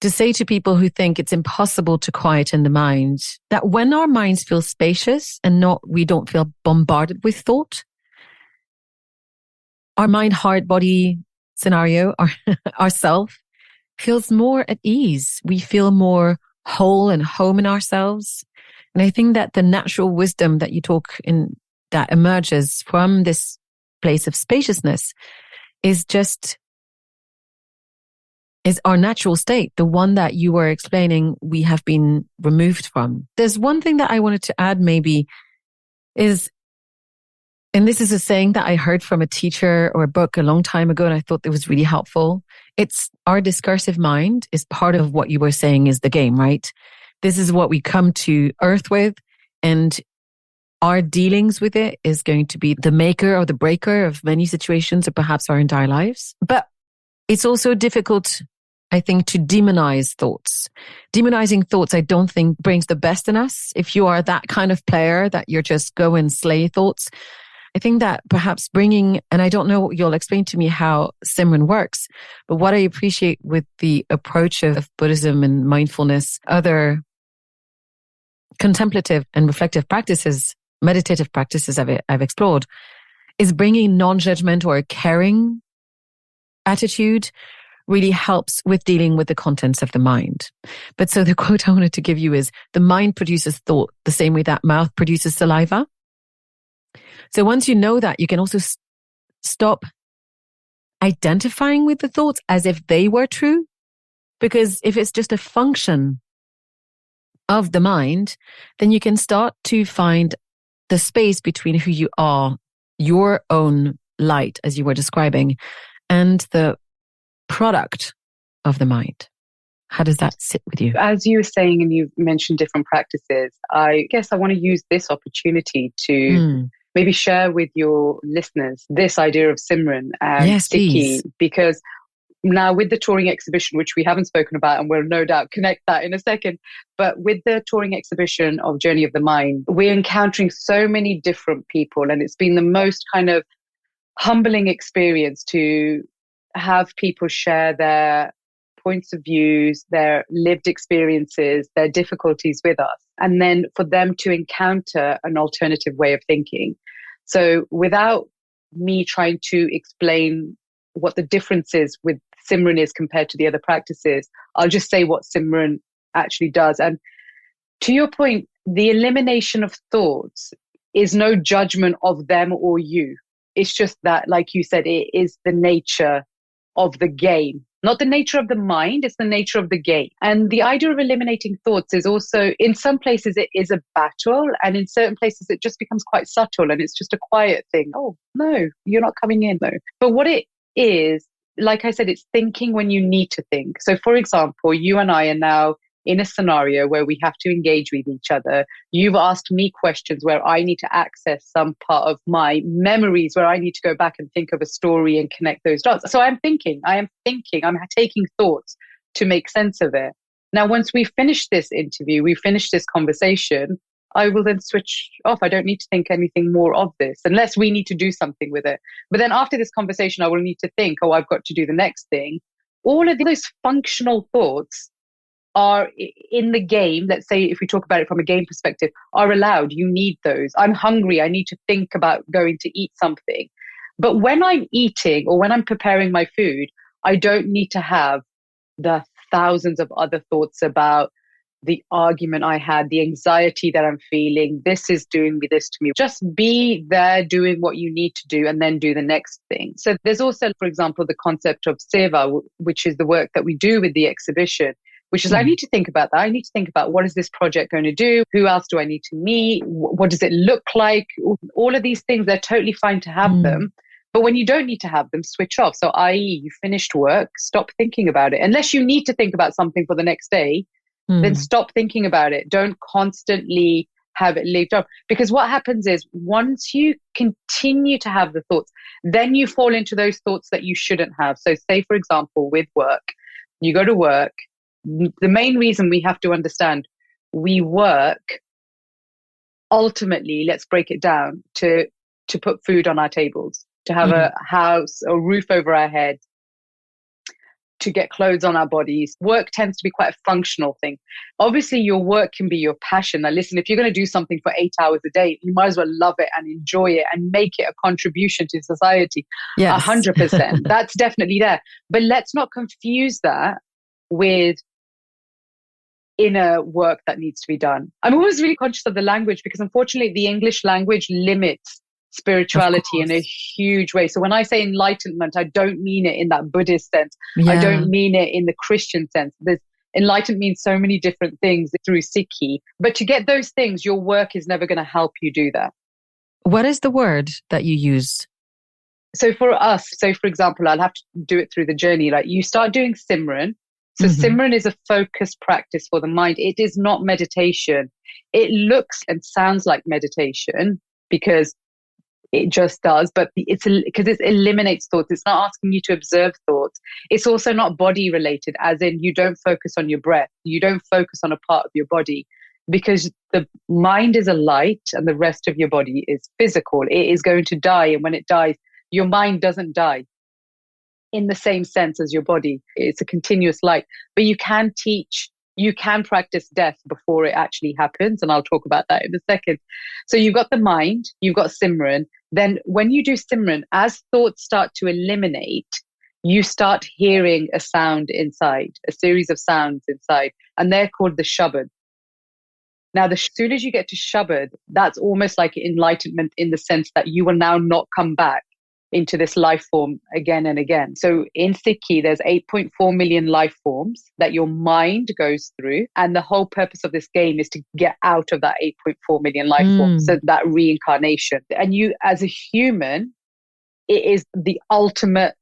to say to people who think it's impossible to quieten the mind, that when our minds feel spacious and we don't feel bombarded with thought, our mind, heart, body scenario, our self feels more at ease. We feel more whole and home in ourselves. And I think that the natural wisdom that you talk in, that emerges from this place of spaciousness is our natural state, the one that you were explaining we have been removed from. There's one thing that I wanted to add maybe is, and this is a saying that I heard from a teacher or a book a long time ago, and I thought it was really helpful. It's our discursive mind is part of what you were saying is the game, right? This is what we come to Earth with, and our dealings with it is going to be the maker or the breaker of many situations or perhaps our entire lives. But it's also difficult, I think, to demonize thoughts. Demonizing thoughts, I don't think brings the best in us. If you are that kind of player that you're just go and slay thoughts, I think that perhaps bringing, and I don't know, you'll explain to me how Simran works, but what I appreciate with the approach of Buddhism and mindfulness, other contemplative and reflective practices, meditative practices I've explored, is bringing non-judgment or a caring attitude really helps with dealing with the contents of the mind. But so the quote I wanted to give you is, the mind produces thought the same way that mouth produces saliva. So once you know that, you can also stop identifying with the thoughts as if they were true. Because if it's just a function of the mind, then you can start to find the space between who you are, your own light, as you were describing, and the product of the mind. How does that sit with you? As you were saying, and you mentioned different practices, I guess I want to use this opportunity to maybe share with your listeners this idea of Simran and Sikhi, because now with the touring exhibition, which we haven't spoken about, and we'll no doubt connect that in a second, but with the touring exhibition of Journey of the Mind, we're encountering so many different people, and it's been the most kind of humbling experience to have people share their points of views, their lived experiences, their difficulties with us, and then for them to encounter an alternative way of thinking. So without me trying to explain what the difference is with Simran is compared to the other practices, I'll just say what Simran actually does. And to your point, the elimination of thoughts is no judgment of them or you. It's just that, like you said, it is the nature of the game. Not the nature of the mind, it's the nature of the game. And the idea of eliminating thoughts is also, in some places it is a battle, and in certain places it just becomes quite subtle and it's just a quiet thing. Oh, no, you're not coming in though. But what it is, like I said, it's thinking when you need to think. So for example, you and I are now in a scenario where we have to engage with each other. You've asked me questions where I need to access some part of my memories, where I need to go back and think of a story and connect those dots. So I'm taking thoughts to make sense of it. Now, once we finish this interview, we finish this conversation, I will then switch off. I don't need to think anything more of this unless we need to do something with it. But then after this conversation, I will need to think, oh, I've got to do the next thing. All of those functional thoughts are in the game. Let's say if we talk about it from a game perspective, are allowed. You need those. I'm hungry. I need to think about going to eat something. But when I'm eating or when I'm preparing my food, I don't need to have the thousands of other thoughts about the argument I had, the anxiety that I'm feeling. This is doing this to me. Just be there doing what you need to do and then do the next thing. So there's also, for example, the concept of seva, which is the work that we do with the exhibition, which is I need to think about that. I need to think about, what is this project going to do? Who else do I need to meet? What does it look like? All of these things, they're totally fine to have them. But when you don't need to have them, switch off. So i.e., you finished work, stop thinking about it. Unless you need to think about something for the next day, then stop thinking about it. Don't constantly have it lived up. Because what happens is, once you continue to have the thoughts, then you fall into those thoughts that you shouldn't have. So say, for example, with work, you go to work. The main reason we have to understand, we work ultimately, let's break it down, to put food on our tables, to have a house, a roof over our head, to get clothes on our bodies. Work tends to be quite a functional thing. Obviously, your work can be your passion. Now, listen, if you're going to do something for 8 hours a day, you might as well love it and enjoy it and make it a contribution to society. Yes. 100%. That's definitely there. But let's not confuse that with inner work that needs to be done. I'm always really conscious of the language, because unfortunately the English language limits spirituality in a huge way. So when I say enlightenment, I don't mean it in that Buddhist sense. I don't mean it in the Christian sense. Enlightenment means so many different things through Sikhi. But to get those things, your work is never going to help you do that. What is the word that you use? So for us, for example, I'll have to do it through the journey. Like, you start doing Simran, So Simran is a focused practice for the mind. It is not meditation. It looks and sounds like meditation because it just does, but it's because it eliminates thoughts. It's not asking you to observe thoughts. It's also not body related, as in you don't focus on your breath. You don't focus on a part of your body, because the mind is a light and the rest of your body is physical. It is going to die. And when it dies, your mind doesn't die in the same sense as your body. It's a continuous light, but you can practice death before it actually happens. And I'll talk about that in a second. So you've got the mind, you've got Simran. Then when you do Simran, as thoughts start to eliminate, you start hearing a sound inside, a series of sounds inside, and they're called the shabad. Now, as soon as you get to shabad, that's almost like enlightenment in the sense that you will now not come back into this life form again and again. So in Sikhi, there's 8.4 million life forms that your mind goes through. And the whole purpose of this game is to get out of that 8.4 million life forms. So that reincarnation. And you, as a human, it is the ultimate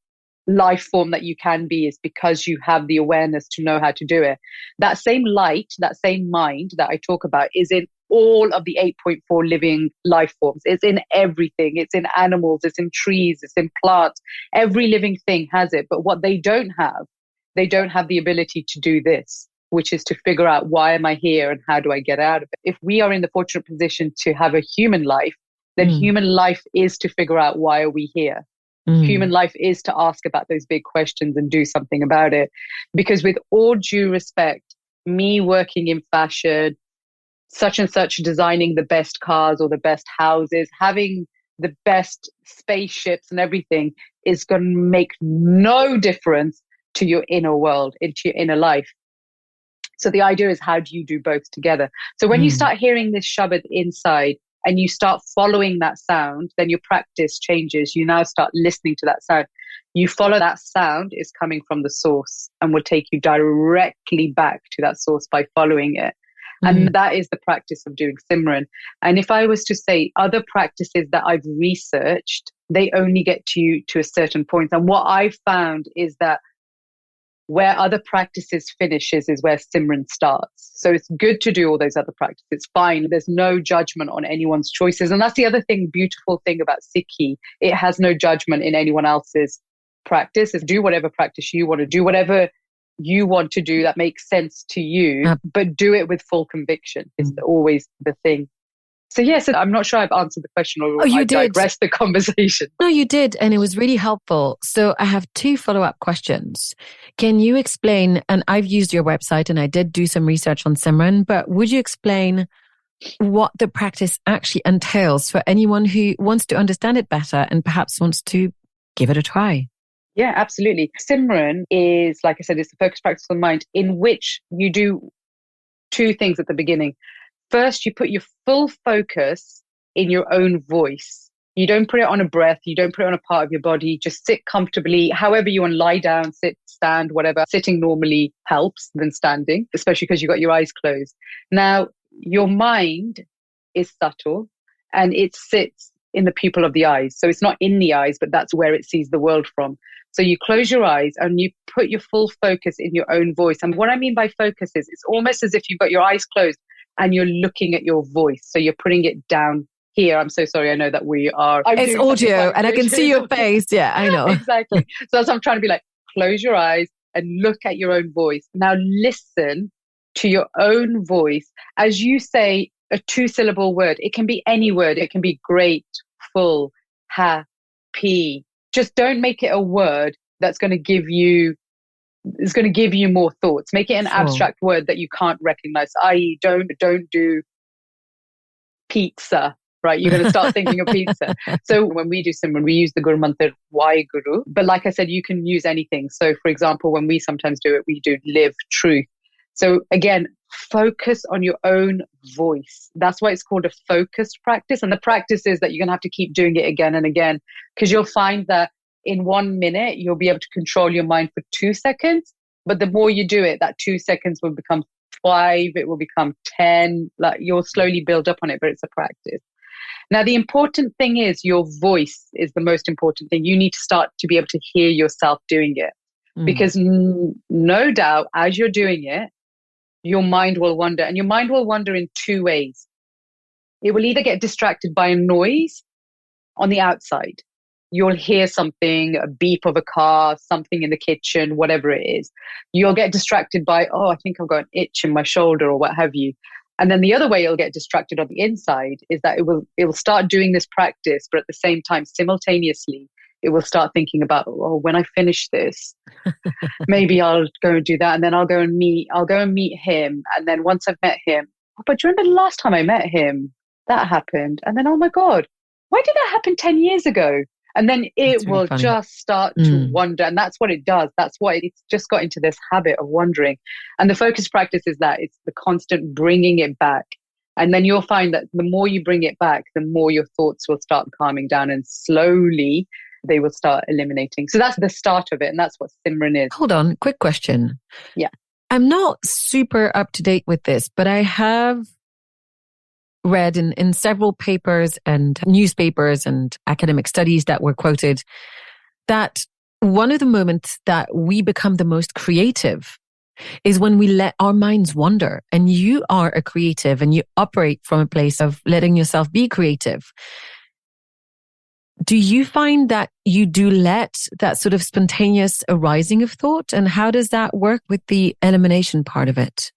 life form that you can be, is because you have the awareness to know how to do it. That same light, that same mind that I talk about is in all of the 8.4 living life forms. It's in everything. It's in animals, it's in trees, it's in plants. Every living thing has it. But what they don't have the ability to do this, which is to figure out, why am I here and how do I get out of it? If we are in the fortunate position to have a human life, then human life is to figure out, why are we here? Human life is to ask about those big questions and do something about it. Because with all due respect, me working in fashion, such and such designing the best cars or the best houses, having the best spaceships and everything is going to make no difference to your inner world, into your inner life. So the idea is, how do you do both together? So when you start hearing this shabad inside and you start following that sound, then your practice changes. You now start listening to that sound. You follow that sound is coming from the source and will take you directly back to that source by following it. And that is the practice of doing Simran. And if I was to say other practices that I've researched, they only get you to a certain point. And what I've found is that where other practices finishes is where Simran starts. So it's good to do all those other practices. It's fine. There's no judgment on anyone's choices. And that's the other beautiful thing about Sikhi. It has no judgment in anyone else's practice. Is do whatever practice you want to do, whatever you want to do that makes sense to you, but do it with full conviction is always the thing. So yes, I'm not sure I've answered the question or I digressed the conversation. No, you did. And it was really helpful. So I have 2 follow-up questions. Can you explain, and I've used your website and I did do some research on Simran, but would you explain what the practice actually entails for anyone who wants to understand it better and perhaps wants to give it a try? Yeah, absolutely. Simran is, like I said, it's the focus practice of the mind, in which you do 2 things at the beginning. First, you put your full focus in your own voice. You don't put it on a breath. You don't put it on a part of your body. Just sit comfortably, however you want to lie down, sit, stand, whatever. Sitting normally helps than standing, especially because you've got your eyes closed. Now, your mind is subtle and it sits in the pupil of the eyes. So it's not in the eyes, but that's where it sees the world from. So you close your eyes and you put your full focus in your own voice. And what I mean by focus is it's almost as if you've got your eyes closed and you're looking at your voice. So you're putting it down here. I'm so sorry. I know that we are. It's audio and I can see your face. Yeah, I know. Exactly. So that's what I'm trying to be like, close your eyes and look at your own voice. Now listen to your own voice as you say a 2-syllable word. It can be any word. It can be great, full, happy. Just don't make it a word that's going to give you more thoughts. Make it an abstract word that you can't recognize, i.e. don't do pizza, right? You're going to start thinking of pizza. So when we do Simran, we use the Guru Mantra, Why Guru. But like I said, you can use anything. So for example, when we sometimes do it, we do live truth. So again, focus on your own voice. That's why it's called a focused practice. And the practice is that you're going to have to keep doing it again and again, because you'll find that in 1 minute, you'll be able to control your mind for 2 seconds. But the more you do it, that 2 seconds will become 5, it will become 10. Like you'll slowly build up on it, but it's a practice. Now, the important thing is your voice is the most important thing. You need to start to be able to hear yourself doing it. Because no doubt, as you're doing it, your mind will wander. And your mind will wander in two ways. It will either get distracted by a noise on the outside. You'll hear something, a beep of a car, something in the kitchen, whatever it is. You'll get distracted by, oh, I think I've got an itch in my shoulder or what have you. And then the other way you'll get distracted on the inside is that it will start doing this practice, but at the same time, simultaneously, it will start thinking about, oh, when I finish this, maybe I'll go and do that. And then I'll go and meet him. And then once I've met him, oh, but do you remember the last time I met him? That happened. And then, oh my God, why did that happen 10 years ago? And then it will just start to wonder. And that's what it does. That's why it's just got into this habit of wondering. And the focus practice is that it's the constant bringing it back. And then you'll find that the more you bring it back, the more your thoughts will start calming down and slowly they will start eliminating. So that's the start of it. And that's what Simran is. Hold on. Quick question. Yeah. I'm not super up to date with this, but I have read in several papers and newspapers and academic studies that were quoted that one of the moments that we become the most creative is when we let our minds wander. And you are a creative and you operate from a place of letting yourself be creative. Do you find that you do let that sort of spontaneous arising of thought? And how does that work with the elimination part of it?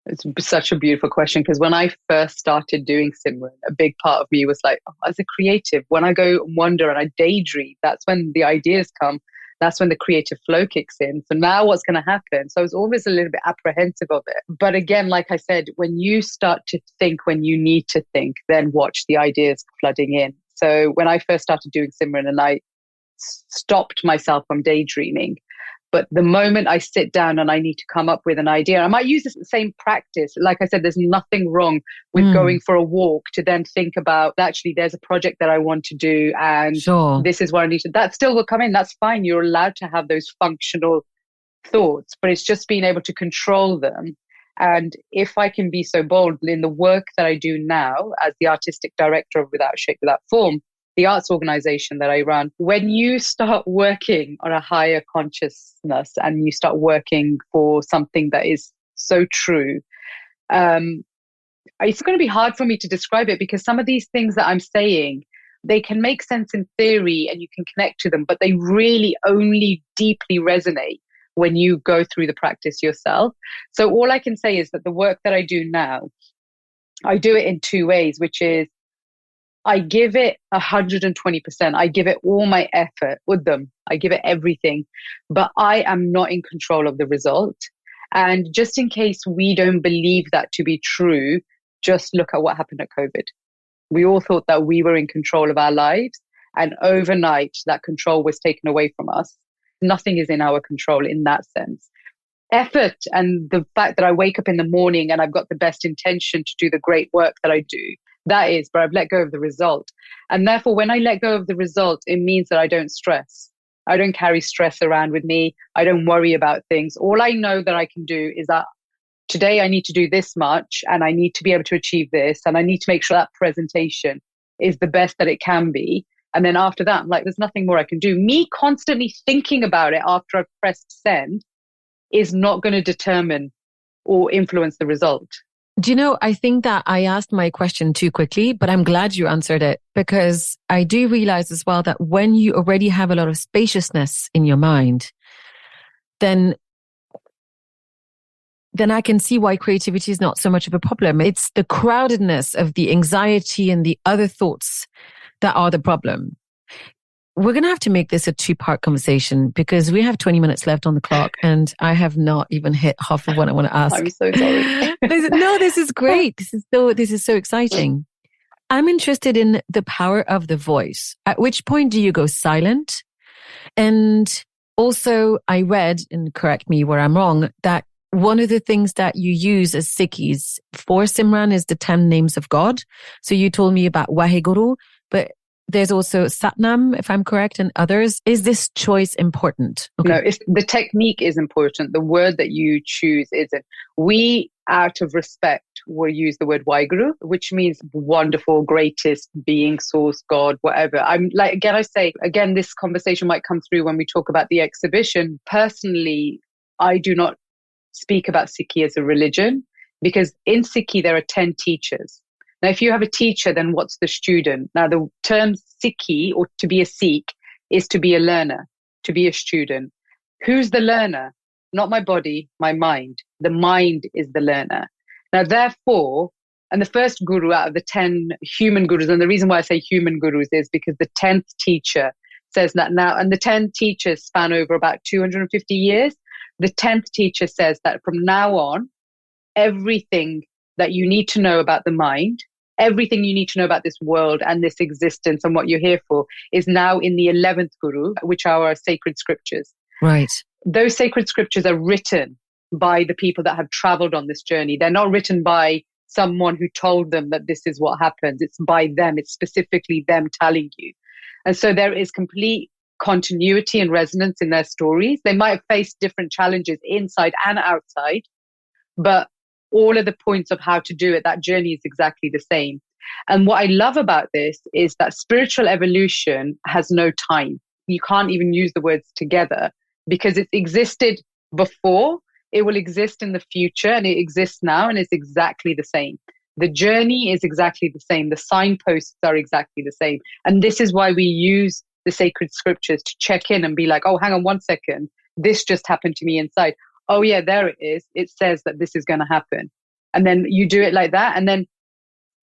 It's such a beautiful question, because when I first started doing Simran, a big part of me was like, oh, as a creative, when I go and wander and I daydream, that's when the ideas come. That's when the creative flow kicks in. So now what's going to happen? So I was always a little bit apprehensive of it. But again, like I said, when you start to think when you need to think, then watch the ideas flooding in. So when I first started doing Simran and I stopped myself from daydreaming, but the moment I sit down and I need to come up with an idea, I might use the same practice. Like I said, there's nothing wrong with going for a walk to then think about, actually, there's a project that I want to do and this is what I need to, that still will come in. That's fine. You're allowed to have those functional thoughts, but it's just being able to control them. And if I can be so bold in the work that I do now as the artistic director of Without Shape, Without Form, the arts organization that I run, when you start working on a higher consciousness and you start working for something that is so true, it's going to be hard for me to describe it, because some of these things that I'm saying, they can make sense in theory and you can connect to them, but they really only deeply resonate when you go through the practice yourself. So all I can say is that the work that I do now, I do it in two ways, which is I give it 120%. I give it all my effort with them. I give it everything, but I am not in control of the result. And just in case we don't believe that to be true, just look at what happened at COVID. We all thought that we were in control of our lives, and overnight that control was taken away from us. Nothing is in our control in that sense. Effort and the fact that I wake up in the morning and I've got the best intention to do the great work that I do, that is, but I've let go of the result. And therefore, when I let go of the result, it means that I don't stress. I don't carry stress around with me. I don't worry about things. All I know that I can do is that today I need to do this much and I need to be able to achieve this. And I need to make sure that presentation is the best that it can be. And then after that, I'm like, there's nothing more I can do. Me constantly thinking about it after I've pressed send is not going to determine or influence the result. Do you know, I think that I asked my question too quickly, but I'm glad you answered it, because I do realize as well that when you already have a lot of spaciousness in your mind, then I can see why creativity is not so much of a problem. It's the crowdedness of the anxiety and the other thoughts that are the problem. We're going to have to make this a 2-part conversation, because we have 20 minutes left on the clock and I have not even hit half of what I want to ask. I'm so sorry. No, this is great. This is so exciting. I'm interested in the power of the voice. At which point do you go silent? And also I read, and correct me where I'm wrong, that one of the things that you use as Sikhs for Simran is the 10 names of God. So you told me about Waheguru, but there's also Satnam, if I'm correct, and others. Is this choice important? Okay. No, the technique is important. The word that you choose isn't. We out of respect, will use the word Waheguru, which means wonderful, greatest, being, source, God, whatever. I'm like, again, I say, again, this conversation might come through when we talk about the exhibition. Personally, I do not speak about Sikhi as a religion, because in Sikhi, there are 10 teachers. Now, if you have a teacher, then what's the student? Now, the term Sikhi, or to be a Sikh, is to be a learner, to be a student. Who's the learner? Not my body, my mind. The mind is the learner. Now, therefore, and the first guru out of the 10 human gurus, and the reason why I say human gurus is because the 10th teacher says that now, and the 10 teachers span over about 250 years. The 10th teacher says that from now on, everything that you need to know about the mind, everything you need to know about this world and this existence and what you're here for is now in the 11th guru, which are our sacred scriptures. Right. Those sacred scriptures are written by the people that have traveled on this journey. They're not written by someone who told them that this is what happens. It's by them. It's specifically them telling you. And so there is complete continuity and resonance in their stories. They might have faced different challenges inside and outside, but all of the points of how to do it, that journey is exactly the same. And what I love about this is that spiritual evolution has no time. You can't even use the words together because it existed before, it will exist in the future, and it exists now, and it's exactly the same. The journey is exactly the same. The signposts are exactly the same. And this is why we use the sacred scriptures to check in and be like, oh, hang on 1 second. This just happened to me inside. Oh yeah, there it is. It says that this is going to happen. And then you do it like that. And then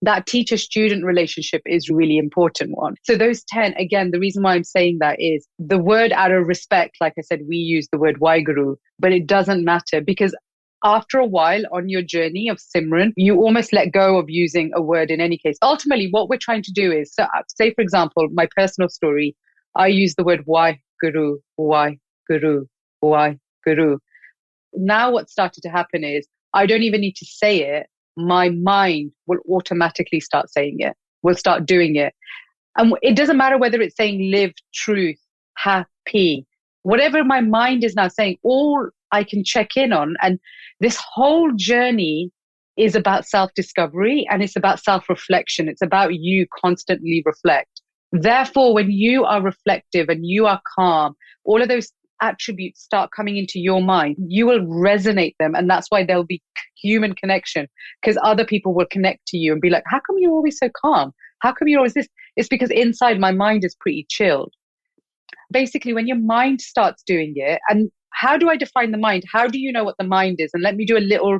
that teacher-student relationship is a really important one. So those 10, again, the reason why I'm saying that is the word out of respect, like I said, we use the word Waheguru, but it doesn't matter because after a while on your journey of Simran, you almost let go of using a word in any case. Ultimately, what we're trying to do is, so say, for example, my personal story, I use the word Waheguru, Waheguru, Waheguru. Now what started to happen is I don't even need to say it. My mind will automatically start saying it, will start doing it. And it doesn't matter whether it's saying live, truth, happy, whatever my mind is now saying, all I can check in on. And this whole journey is about self-discovery and it's about self-reflection. It's about you constantly reflect. Therefore, when you are reflective and you are calm, all of those attributes start coming into your mind, you will resonate them. And that's why there'll be human connection, because other people will connect to you and be like, how come you're always so calm? How come you're always this? It's because inside my mind is pretty chilled. Basically, when your mind starts doing it, and how do I define the mind? How do you know what the mind is? And let me do a little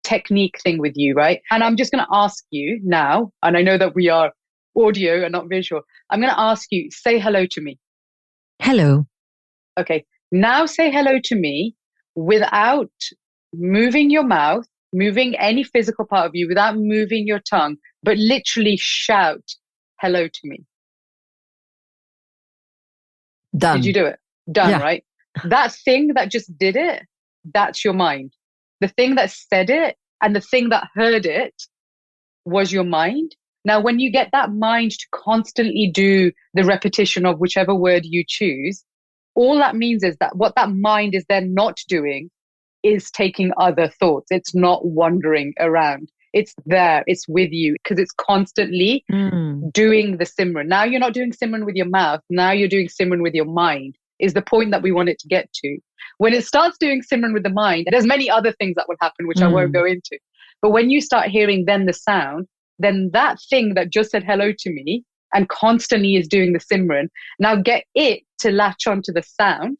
technique thing with you, right? And I'm just going to ask you now, and I know that we are audio and not visual. I'm going to ask you, say hello to me. Hello. Okay, now say hello to me without moving your mouth, moving any physical part of you, without moving your tongue, but literally shout hello to me. Done. Did you do it? Done, Yeah. Right? That thing that just did it, that's your mind. The thing that said it and the thing that heard it was your mind. Now, when you get that mind to constantly do the repetition of whichever word you choose, all that means is that what that mind is then not doing is taking other thoughts. It's not wandering around. It's there. It's with you because it's constantly doing the Simran. Now you're not doing Simran with your mouth. Now you're doing Simran with your mind is the point that we want it to get to. When it starts doing Simran with the mind, there's many other things that will happen, which I won't go into. But when you start hearing then the sound, then that thing that just said hello to me and constantly is doing the Simran, now get it to latch onto the sound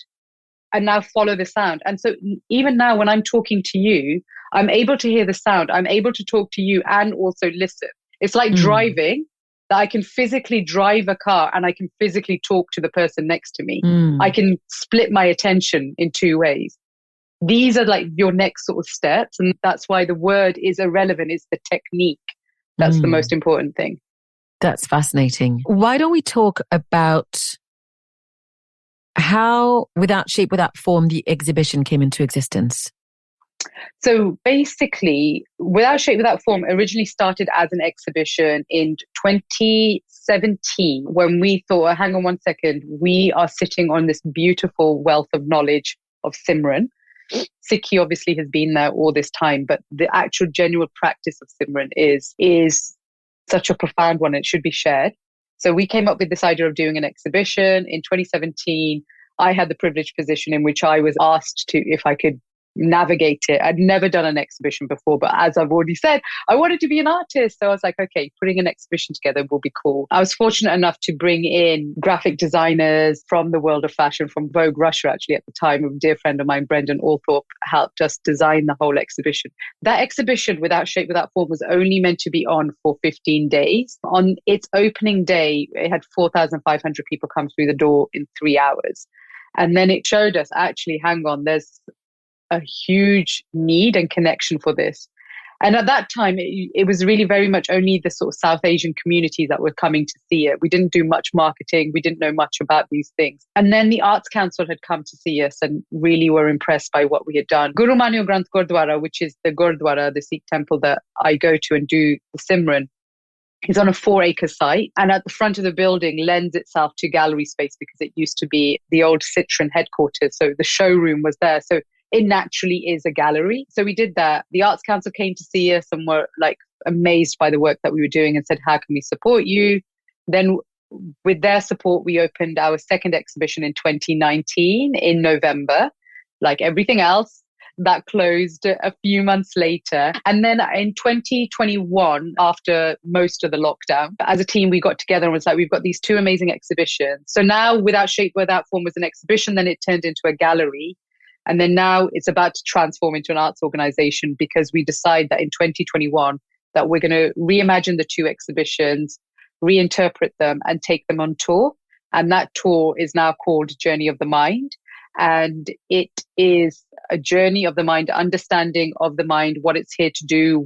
and now follow the sound. And so even now when I'm talking to you, I'm able to hear the sound. I'm able to talk to you and also listen. It's like driving, that I can physically drive a car and I can physically talk to the person next to me. I can split my attention in two ways. These are like your next sort of steps. And that's why the word is irrelevant. It's the technique. That's the most important thing. That's fascinating. Why don't we talk about how, without shape, without form, the exhibition came into existence? So basically, Without Shape, Without Form originally started as an exhibition in 2017 when we thought, hang on 1 second, we are sitting on this beautiful wealth of knowledge of Simran. Sikhi obviously has been there all this time, but the actual genuine practice of Simran is such a profound one. It should be shared. So we came up with this idea of doing an exhibition in 2017. I had the privileged position in which I was asked to, if I could navigate it. I'd never done an exhibition before, but as I've already said, I wanted to be an artist. So I was like, okay, putting an exhibition together will be cool. I was fortunate enough to bring in graphic designers from the world of fashion, from Vogue Russia, actually, at the time. A dear friend of mine, Brendan Althorpe, helped us design the whole exhibition. That exhibition, Without Shape, Without Form, was only meant to be on for 15 days. On its opening day, it had 4,500 people come through the door in 3 hours. And then it showed us, actually, hang on, there's a huge need and connection for this. And at that time, it was really very much only the sort of South Asian communities that were coming to see it. We didn't do much marketing. We didn't know much about these things. And then the Arts Council had come to see us and really were impressed by what we had done. Guru Manya Granth Gurdwara, which is the Gurdwara, the Sikh temple that I go to and do the Simran, is on a 4-acre site. And at the front of the building lends itself to gallery space because it used to be the old Citroen headquarters. So the showroom was there. So it naturally is a gallery. So we did that. The Arts Council came to see us and were like amazed by the work that we were doing and said, how can we support you? Then with their support, we opened our second exhibition in 2019 in November. Like everything else, that closed a few months later. And then in 2021, after most of the lockdown, as a team, we got together and was like, we've got these 2 amazing exhibitions. So now Without Shape, Without Form was an exhibition, then it turned into a gallery. And then now it's about to transform into an arts organization because we decide that in 2021 that we're going to reimagine the 2 exhibitions, reinterpret them and take them on tour. And that tour is now called Journey of the Mind. And it is a journey of the mind, understanding of the mind, what it's here to do,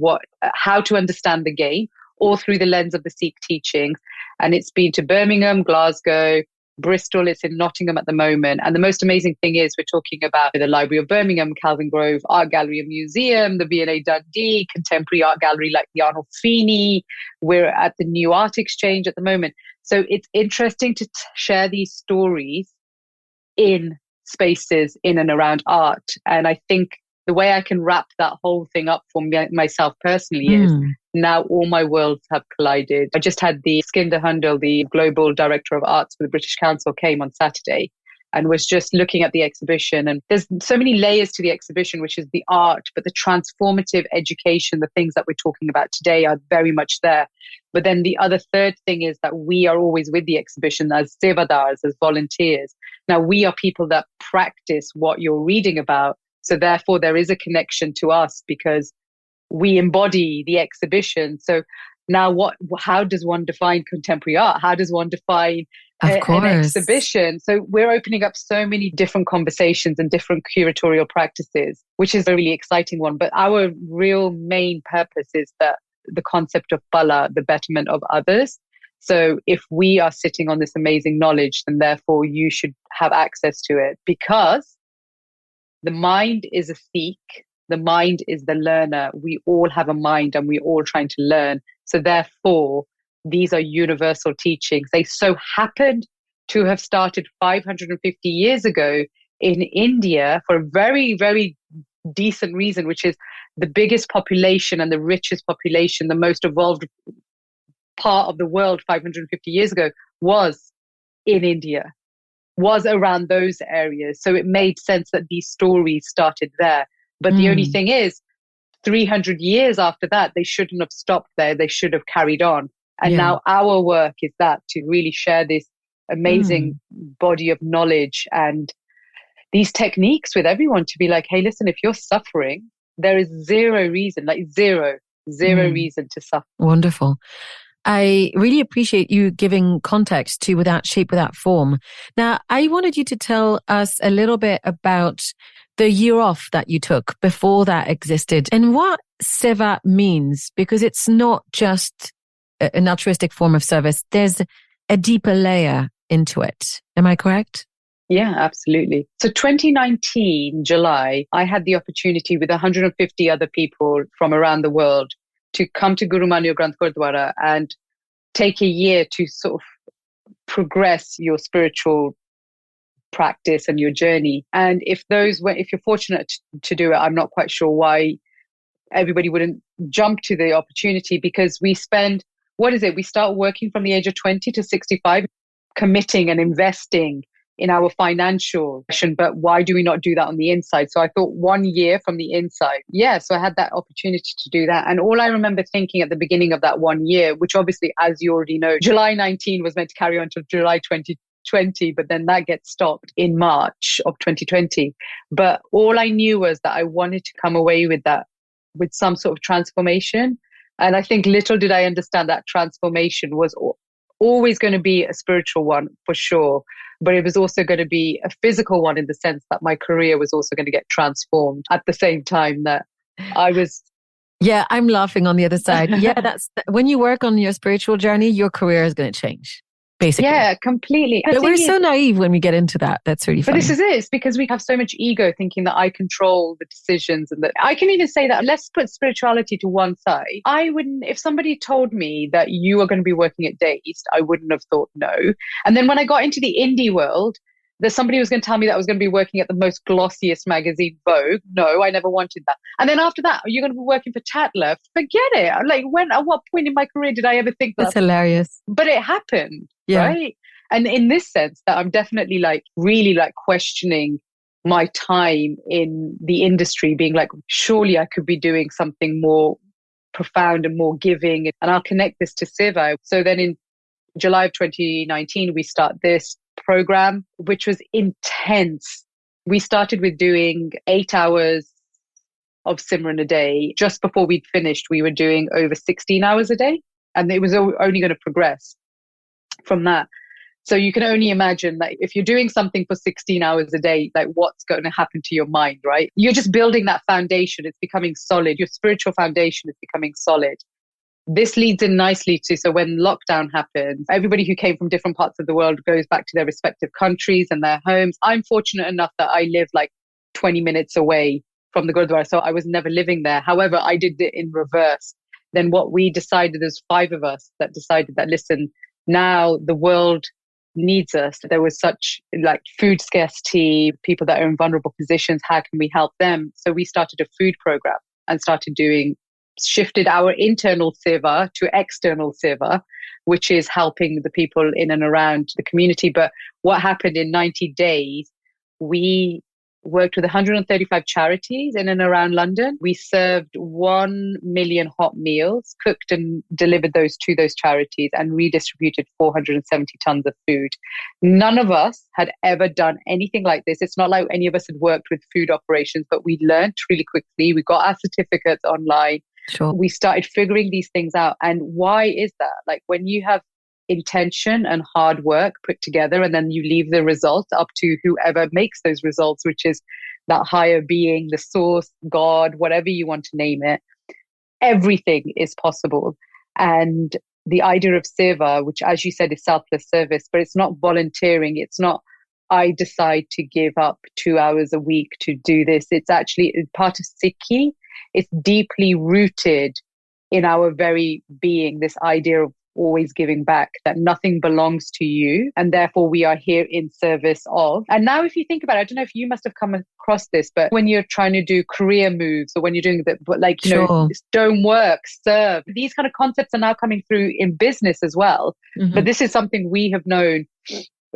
how to understand the game, all through the lens of the Sikh teachings. And it's been to Birmingham, Glasgow, Bristol, it's in Nottingham at the moment. And the most amazing thing is we're talking about the Library of Birmingham, Calvin Grove Art Gallery and Museum, the V&A Dundee, Contemporary Art Gallery like the Arnold Feeney. We're at the New Art Exchange at the moment. So it's interesting to share these stories in spaces in and around art. And I think the way I can wrap that whole thing up for myself personally is now all my worlds have collided. I just had the Skinder Hundal, the Global Director of Arts for the British Council, came on Saturday and was just looking at the exhibition. And there's so many layers to the exhibition, which is the art, but the transformative education, the things that we're talking about today are very much there. But then the other third thing is that we are always with the exhibition as sevadars, as volunteers. Now, we are people that practice what you're reading about. So therefore, there is a connection to us because we embody the exhibition. So now how does one define contemporary art? How does one define an exhibition? So we're opening up so many different conversations and different curatorial practices, which is a really exciting one. But our real main purpose is that the concept of pala, the betterment of others. So if we are sitting on this amazing knowledge, then therefore you should have access to it, because the mind is a Sikh. The mind is the learner. We all have a mind and we're all trying to learn. So therefore, these are universal teachings. They so happened to have started 550 years ago in India for a very, very decent reason, which is the biggest population and the richest population, the most evolved part of the world 550 years ago was in India, was around those areas. So it made sense that these stories started there. But the only thing is, 300 years after that, they shouldn't have stopped there. They should have carried on. And now our work is that to really share this amazing body of knowledge and these techniques with everyone, to be like, hey, listen, if you're suffering, there is zero reason, like zero reason to suffer. Wonderful. I really appreciate you giving context to Without Shape, Without Form. Now, I wanted you to tell us a little bit about the year off that you took before that existed and what seva means, because it's not just an altruistic form of service. There's a deeper layer into it. Am I correct? Yeah, absolutely. So 2019, July, I had the opportunity with 150 other people from around the world to come to Guru Manya Granth Gurdwara and take a year to sort of progress your spiritual practice and your journey. And if you're fortunate to do it, I'm not quite sure why everybody wouldn't jump to the opportunity, because we spend, we start working from the age of 20 to 65, committing and investing in our financial, but why do we not do that on the inside? So I thought 1 year from the inside. Yeah. So I had that opportunity to do that. And all I remember thinking at the beginning of that 1 year, which obviously, as you already know, July 19 was meant to carry on till July 2020, but then that gets stopped in March of 2020. But all I knew was that I wanted to come away with that, with some sort of transformation. And I think little did I understand that transformation was always going to be a spiritual one for sure, but it was also going to be a physical one, in the sense that my career was also going to get transformed at the same time that I was. Yeah, I'm laughing on the other side. Yeah, that's when you work on your spiritual journey, your career is going to change. Basically. Yeah, completely. But we're so naive when we get into that. That's really funny. But this is it. It's because we have so much ego, thinking that I control the decisions, and that I can even say that, let's put spirituality to one side. I wouldn't, if somebody told me that you are going to be working at Dazed, I wouldn't have thought no. And then when I got into the indie world, that somebody was going to tell me that I was going to be working at the most glossiest magazine, Vogue. No, I never wanted that. And then after that, you're going to be working for Tatler. Forget it. Like, at what point in my career did I ever think that? That's hilarious. But it happened, right? And in this sense, that I'm definitely really questioning my time in the industry, being like, surely I could be doing something more profound and more giving. And I'll connect this to Seva. So then in July of 2019, we start this program, which was intense. We started with doing 8 hours of Simran a day. Just before we'd finished, we were doing over 16 hours a day. And it was only going to progress from that. So you can only imagine that if you're doing something for 16 hours a day, like what's going to happen to your mind, right? You're just building that foundation. It's becoming solid. Your spiritual foundation is becoming solid. This leads in nicely to, so when lockdown happens, everybody who came from different parts of the world goes back to their respective countries and their homes. I'm fortunate enough that I live 20 minutes away from the Gurdwara, so I was never living there. However, I did it in reverse. Then what we decided, there's 5 of us that decided that, listen, now the world needs us. There was such food scarcity, people that are in vulnerable positions, how can we help them? So we started a food program and shifted our internal seva to external seva, which is helping the people in and around the community. But what happened in 90 days, we worked with 135 charities in and around London. We served 1 million hot meals, cooked and delivered those to those charities, and redistributed 470 tons of food. None of us had ever done anything like this. It's not like any of us had worked with food operations, but we learned really quickly. We got our certificates online. Sure. We started figuring these things out. And why is that? When you have intention and hard work put together, and then you leave the results up to whoever makes those results, which is that higher being, the source, God, whatever you want to name it, everything is possible. And the idea of seva, which, as you said, is selfless service, but it's not volunteering. It's not, I decide to give up 2 hours a week to do this. It's actually part of Sikhi. It's deeply rooted in our very being, this idea of always giving back, that nothing belongs to you, and therefore we are here in service of. And now if you think about it, I don't know if you must have come across this, but when you're trying to do career moves, or when you're doing Sure. don't work, serve, these kind of concepts are now coming through in business as well. Mm-hmm. But this is something we have known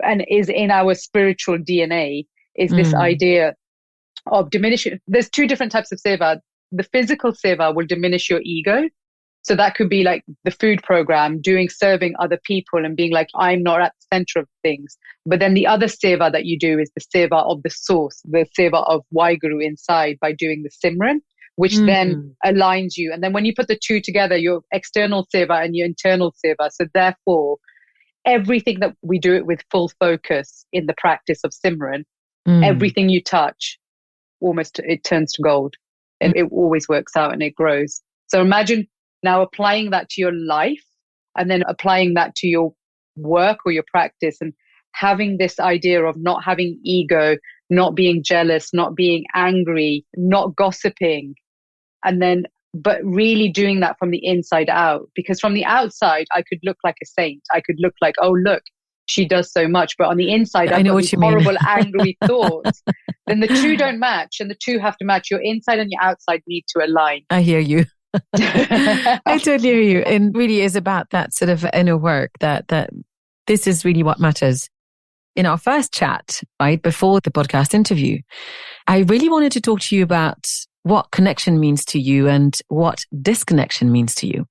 and is in our spiritual DNA, is this idea of diminishing. There's 2 different types of seva. The physical seva will diminish your ego. So that could be like the food program, serving other people and being like, I'm not at the center of things. But then the other seva that you do is the seva of the source, the seva of Waheguru inside, by doing the Simran, which then aligns you. And then when you put the 2 together, your external seva and your internal seva. So therefore, everything that we do it with full focus in the practice of Simran, everything you touch, almost it turns to gold. And it always works out and it grows. So imagine now applying that to your life, and then applying that to your work or your practice, and having this idea of not having ego, not being jealous, not being angry, not gossiping, but really doing that from the inside out. Because from the outside, I could look like a saint. I could look like, oh, look, she does so much, but on the inside, I've got these horrible, angry thoughts. Then the two don't match, and the two have to match. Your inside and your outside need to align. I hear you. I totally hear you. And really is about that sort of inner work that this is really what matters. In our first chat, right, before the podcast interview, I really wanted to talk to you about what connection means to you and what disconnection means to you.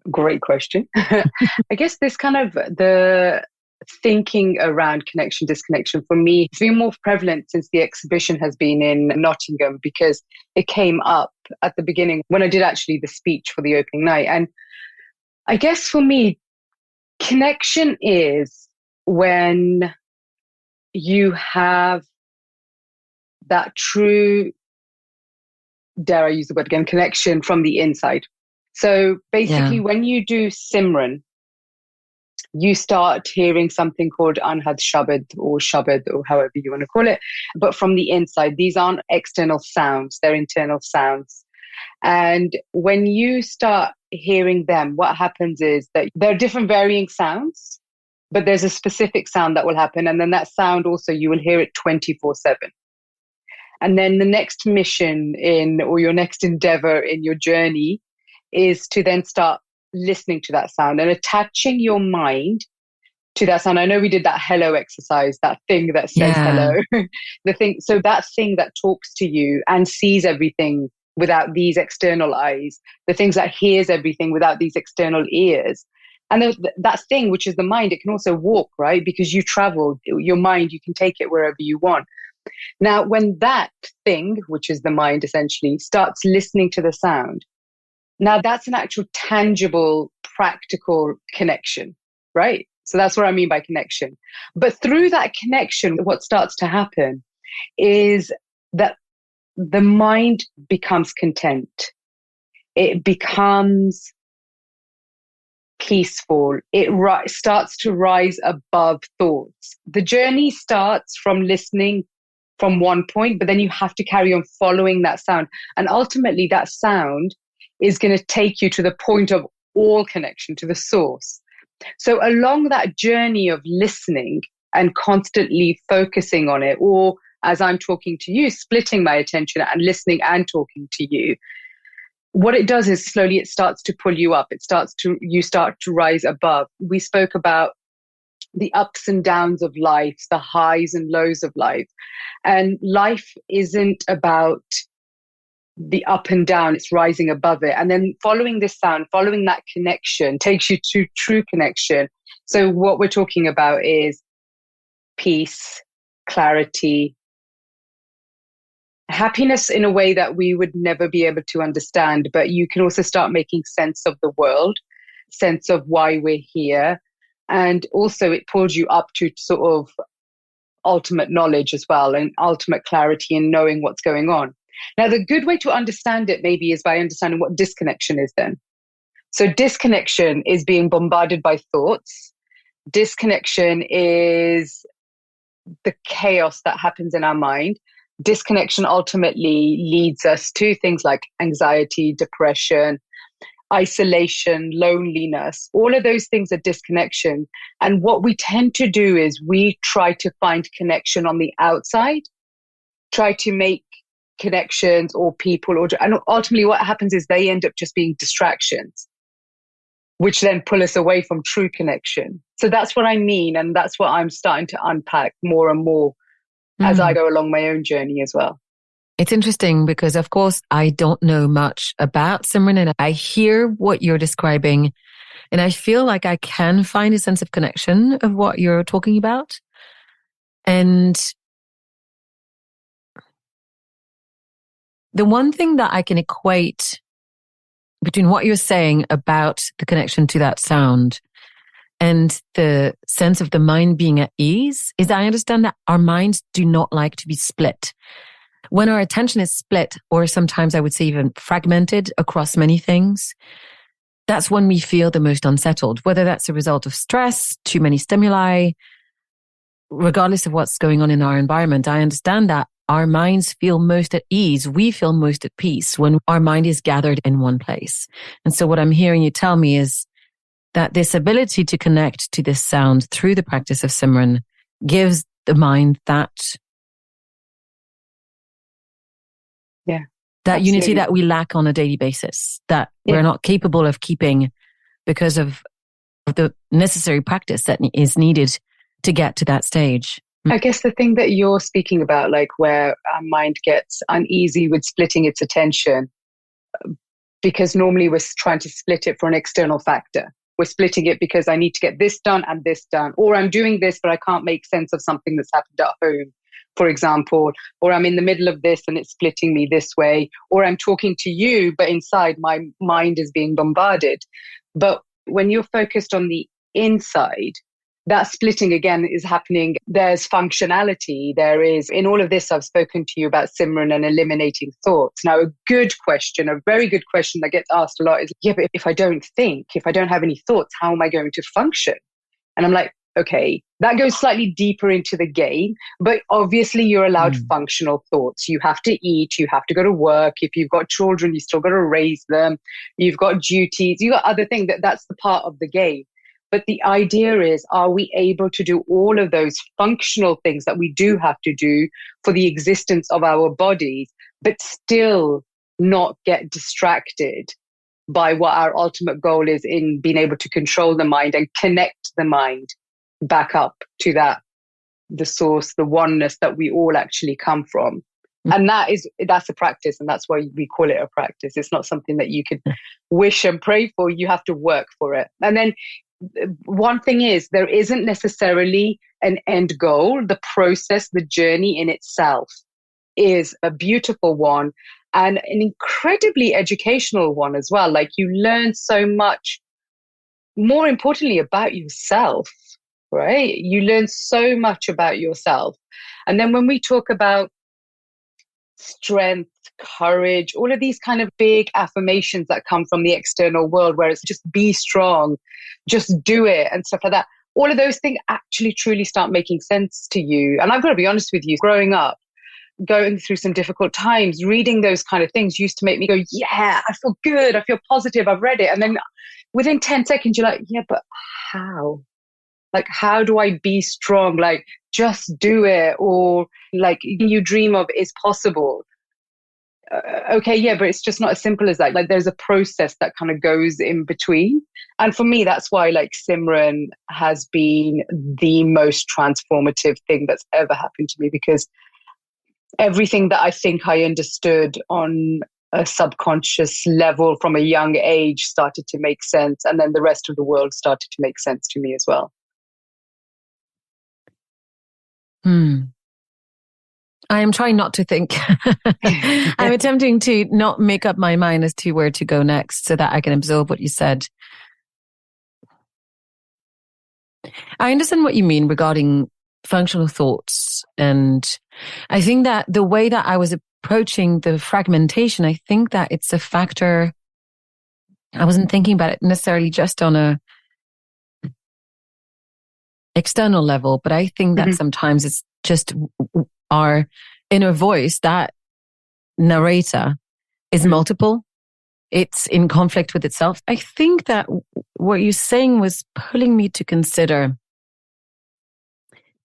Great question. I guess this kind of the thinking around connection, disconnection for me has been more prevalent since the exhibition has been in Nottingham, because it came up at the beginning when I did actually the speech for the opening night. And I guess for me, connection is when you have that true, dare I use the word again, connection from the inside. So basically, when you do Simran, you start hearing something called Anhad Shabad or however you want to call it. But from the inside, these aren't external sounds, they're internal sounds. And when you start hearing them, what happens is that there are different varying sounds, but there's a specific sound that will happen. And then that sound also, you will hear it 24/7. And then the next mission or your next endeavor in your journey is to then start listening to that sound and attaching your mind to that sound. I know we did that hello exercise, that thing that says hello, so that thing that talks to you and sees everything without these external eyes, the things that hears everything without these external ears. And that thing, which is the mind, it can also walk, right? Because you travel, your mind, you can take it wherever you want. Now, when that thing, which is the mind essentially, starts listening to the sound, now that's an actual tangible, practical connection, right? So that's what I mean by connection. But through that connection, what starts to happen is that the mind becomes content. It becomes peaceful. It starts to rise above thoughts. The journey starts from listening from one point, but then you have to carry on following that sound. And ultimately, that sound is going to take you to the point of all connection, to the source. So along that journey of listening and constantly focusing on it, or as I'm talking to you, splitting my attention and listening and talking to you, what it does is slowly it starts to pull you up. You start to rise above. We spoke about the ups and downs of life, the highs and lows of life. And life isn't about the up and down, it's rising above it. And then following this sound, following that connection takes you to true connection. So what we're talking about is peace, clarity, happiness in a way that we would never be able to understand. But you can also start making sense of the world, sense of why we're here. And also it pulls you up to sort of ultimate knowledge as well, and ultimate clarity in knowing what's going on. Now, the good way to understand it maybe is by understanding what disconnection is then. So disconnection is being bombarded by thoughts. Disconnection is the chaos that happens in our mind. Disconnection ultimately leads us to things like anxiety, depression, isolation, loneliness. All of those things are disconnection. And what we tend to do is we try to find connection on the outside, try to make connections or people, and ultimately what happens is they end up just being distractions, which then pull us away from true connection. So that's what I mean. And that's what I'm starting to unpack more and more as I go along my own journey as well. It's interesting because, of course, I don't know much about Simran, and I hear what you're describing, and I feel like I can find a sense of connection of what you're talking about. And the one thing that I can equate between what you're saying about the connection to that sound and the sense of the mind being at ease is I understand that our minds do not like to be split. When our attention is split, or sometimes I would say even fragmented across many things, that's when we feel the most unsettled, whether that's a result of stress, too many stimuli, regardless of what's going on in our environment. I understand that our minds feel most at ease. We feel most at peace when our mind is gathered in one place. And so what I'm hearing you tell me is that this ability to connect to this sound through the practice of Simran gives the mind that unity that we lack on a daily basis, that we're not capable of keeping because of the necessary practice that is needed to get to that stage. I guess the thing that you're speaking about, like where our mind gets uneasy with splitting its attention, because normally we're trying to split it for an external factor. We're splitting it because I need to get this done and this done, or I'm doing this, but I can't make sense of something that's happened at home, for example, or I'm in the middle of this and it's splitting me this way, or I'm talking to you, but inside my mind is being bombarded. But when you're focused on the inside, that splitting again is happening. There's functionality. There is, in all of this, I've spoken to you about Simran and eliminating thoughts. Now, a good question, a very good question that gets asked a lot is, but if I don't think, if I don't have any thoughts, how am I going to function? And I'm like, okay, that goes slightly deeper into the game, but obviously you're allowed functional thoughts. You have to eat, you have to go to work. If you've got children, you still got to raise them. You've got duties, you've got other things. That's the part of the game. But the idea is, are we able to do all of those functional things that we do have to do for the existence of our bodies, but still not get distracted by what our ultimate goal is in being able to control the mind and connect the mind back up to the source, the oneness that we all actually come from. And that's a practice, and that's why we call it a practice. It's not something that you could wish and pray for. You have to work for it. And then one thing is, there isn't necessarily an end goal. The process, the journey in itself is a beautiful one and an incredibly educational one as well. Like, you learn so much, more importantly, about yourself, right? You learn so much about yourself. And then when we talk about strength, courage, all of these kind of big affirmations that come from the external world, where it's just be strong, just do it and stuff like that. All of those things actually truly start making sense to you. And I've got to be honest with you, growing up, going through some difficult times, reading those kind of things used to make me go, yeah, I feel good, I feel positive, I've read it. And then within 10 seconds, you're like, yeah, but how? Like, how do I be strong? Like, just do it. Or like, you dream of is possible. Okay, yeah, but it's just not as simple as that. Like, there's a process that kind of goes in between. And for me, that's why like Simran has been the most transformative thing that's ever happened to me, because everything that I think I understood on a subconscious level from a young age started to make sense. And then the rest of the world started to make sense to me as well. I am trying not to think. I'm attempting to not make up my mind as to where to go next so that I can absorb what you said. I understand what you mean regarding functional thoughts. And I think that the way that I was approaching the fragmentation, I think that it's a factor. I wasn't thinking about it necessarily just on a external level, but I think that sometimes it's just our inner voice, that narrator, is multiple. It's in conflict with itself. I think that what you're saying was pulling me to consider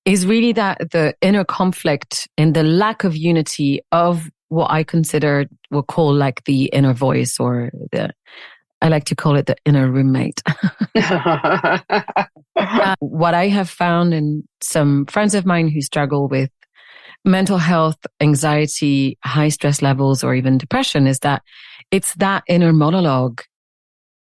is really that the inner conflict and the lack of unity of what I consider, we'll call like the inner voice, or I like to call it the inner roommate. What I have found in some friends of mine who struggle with mental health, anxiety, high stress levels, or even depression is that it's that inner monologue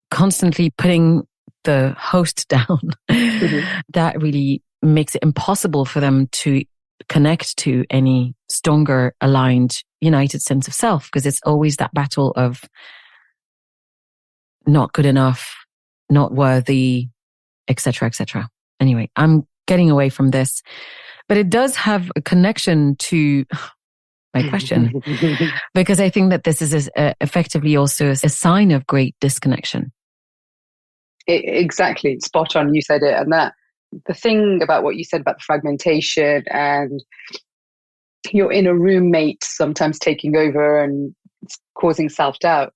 constantly putting the host down that really makes it impossible for them to connect to any stronger, aligned, united sense of self, because it's always that battle of not good enough, not worthy, etc., etc. Anyway, I'm getting away from this, but it does have a connection to my question, because I think that this is effectively also a sign of great disconnection. Exactly. Spot on. You said it. And that the thing about what you said about the fragmentation and your inner roommate sometimes taking over and causing self-doubt,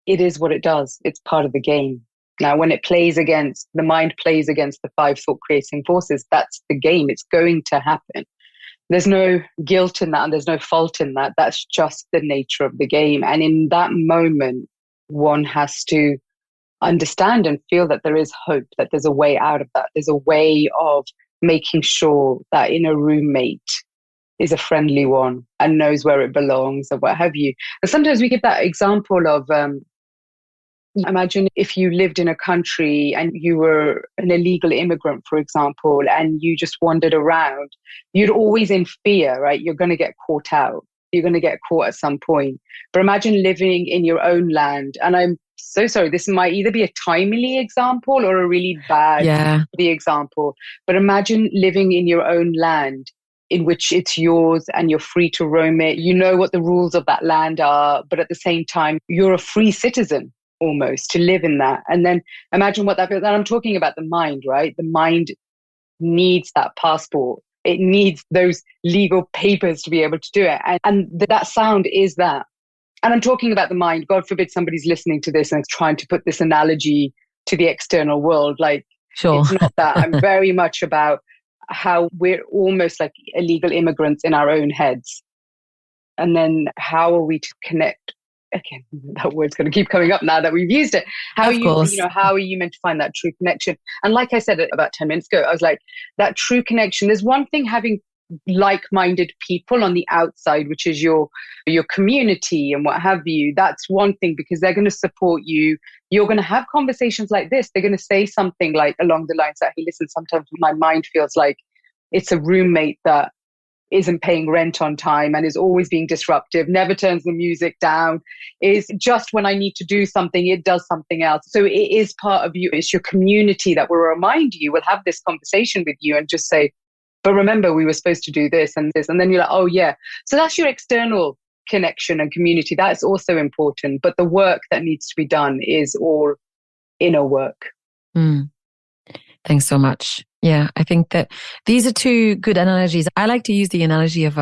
it is what it does. It's part of the game. Now, when the mind plays against the 5 thought creating forces, that's the game. It's going to happen. There's no guilt in that and there's no fault in that. That's just the nature of the game. And in that moment, one has to understand and feel that there is hope, that there's a way out of that. There's a way of making sure that inner roommate is a friendly one and knows where it belongs or what have you. And sometimes we give that example of, imagine if you lived in a country and you were an illegal immigrant, for example, and you just wandered around, you'd always in fear, right? You're going to get caught out. You're going to get caught at some point. But imagine living in your own land. And I'm so sorry, this might either be a timely example or a really bad example. But imagine living in your own land in which it's yours and you're free to roam it. You know what the rules of that land are, but at the same time, you're a free citizen almost to live in that. And then imagine what that feels. And I'm talking about the mind, right? The mind needs that passport. It needs those legal papers to be able to do it. And that sound is that. And I'm talking about the mind. God forbid somebody's listening to this and is trying to put this analogy to the external world. Like, sure. It's not that. I'm very much about how we're almost like illegal immigrants in our own heads. And then how are we to connect? Again, that word's going to keep coming up now that we've used it. How are you meant to find that true connection? And like I said about 10 minutes ago, I was like, that true connection, there's one thing having like-minded people on the outside, which is your community and what have you. That's one thing because they're going to support you. You're going to have conversations like this. They're going to say something like along the lines that, hey, listen, sometimes my mind feels like it's a roommate that isn't paying rent on time and is always being disruptive, never turns the music down, is just when I need to do something, it does something else. So it is part of you. It's your community that will remind you, will have this conversation with you and just say, but remember, we were supposed to do this and this. And then you're like, oh yeah. So that's your external connection and community. That's also important. But the work that needs to be done is all inner work. Thanks so much. Yeah, I think that these are 2 good analogies. I like to use the analogy of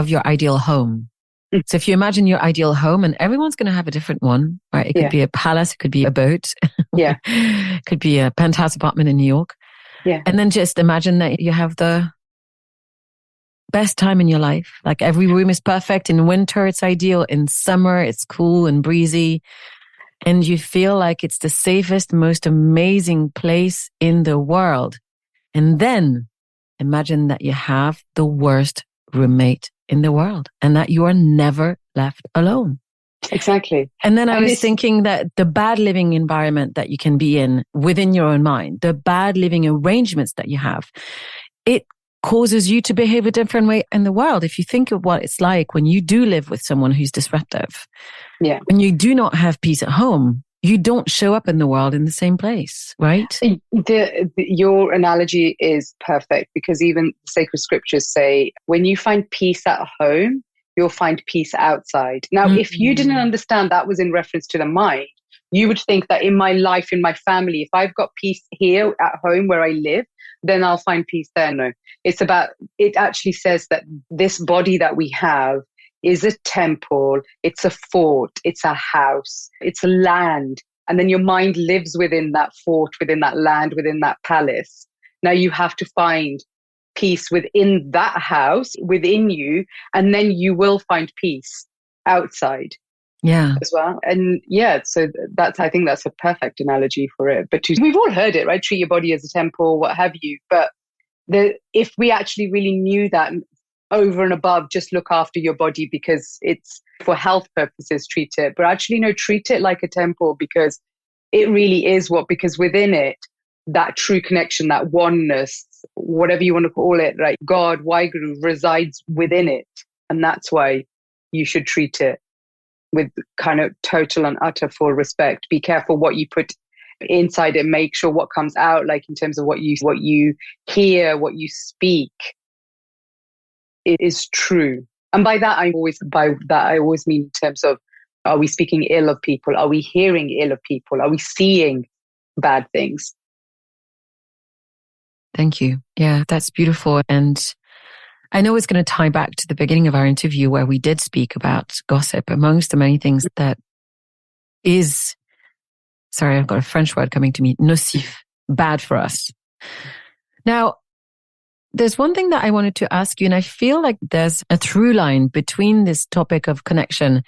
your ideal home. So if you imagine your ideal home, and everyone's going to have a different one, right? It could be a palace, it could be a boat, it could be a penthouse apartment in New York. Yeah. And then just imagine that you have the best time in your life. Like every room is perfect. In winter, it's ideal. In summer, it's cool and breezy. And you feel like it's the safest, most amazing place in the world. And then imagine that you have the worst roommate in the world and that you are never left alone. Exactly. And then I was thinking that the bad living environment that you can be in within your own mind, the bad living arrangements that you have, it causes you to behave a different way in the world. If you think of what it's like when you do live with someone who's disruptive, when you do not have peace at home, you don't show up in the world in the same place, right? Your analogy is perfect because even the sacred scriptures say, when you find peace at home, you'll find peace outside. Now, if you didn't understand that was in reference to the mind, you would think that in my life, in my family, if I've got peace here at home where I live, then I'll find peace there. No, it actually says that this body that we have is a temple, it's a fort, it's a house, it's a land. And then your mind lives within that fort, within that land, within that palace. Now you have to find peace within that house, within you, and then you will find peace outside. Yeah. As well. And so I think that's a perfect analogy for it. But we've all heard it, right? Treat your body as a temple, what have you. But if we actually really knew that over and above, just look after your body because it's for health purposes, treat it. But actually, no, treat it like a temple because it really is because within it, that true connection, that oneness, whatever you want to call it, right? God, Waheguru resides within it. And that's why you should treat it with kind of total and utter full respect. Be careful what you put inside it. Make sure what comes out, like in terms of what you hear, what you speak, it is true. And by that I always mean in terms of, are we speaking ill of people? Are we hearing ill of people? Are we seeing bad things? Thank you. Yeah, that's beautiful. And I know it's going to tie back to the beginning of our interview where we did speak about gossip amongst the many things that is Sorry, I've got a French word coming to me. Nocif, bad for us. Now, there's one thing that I wanted to ask you, and I feel like there's a through line between this topic of connection.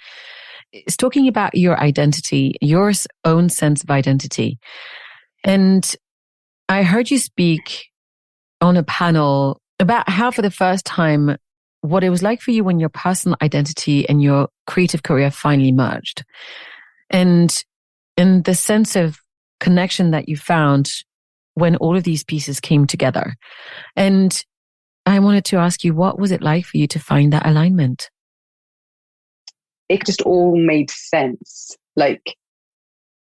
It's talking about your identity, your own sense of identity. And I heard you speak on a panel about how for the first time, what it was like for you when your personal identity and your creative career finally merged. And the sense of connection that you found when all of these pieces came together. And I wanted to ask you, what was it like for you to find that alignment? It just all made sense. Like,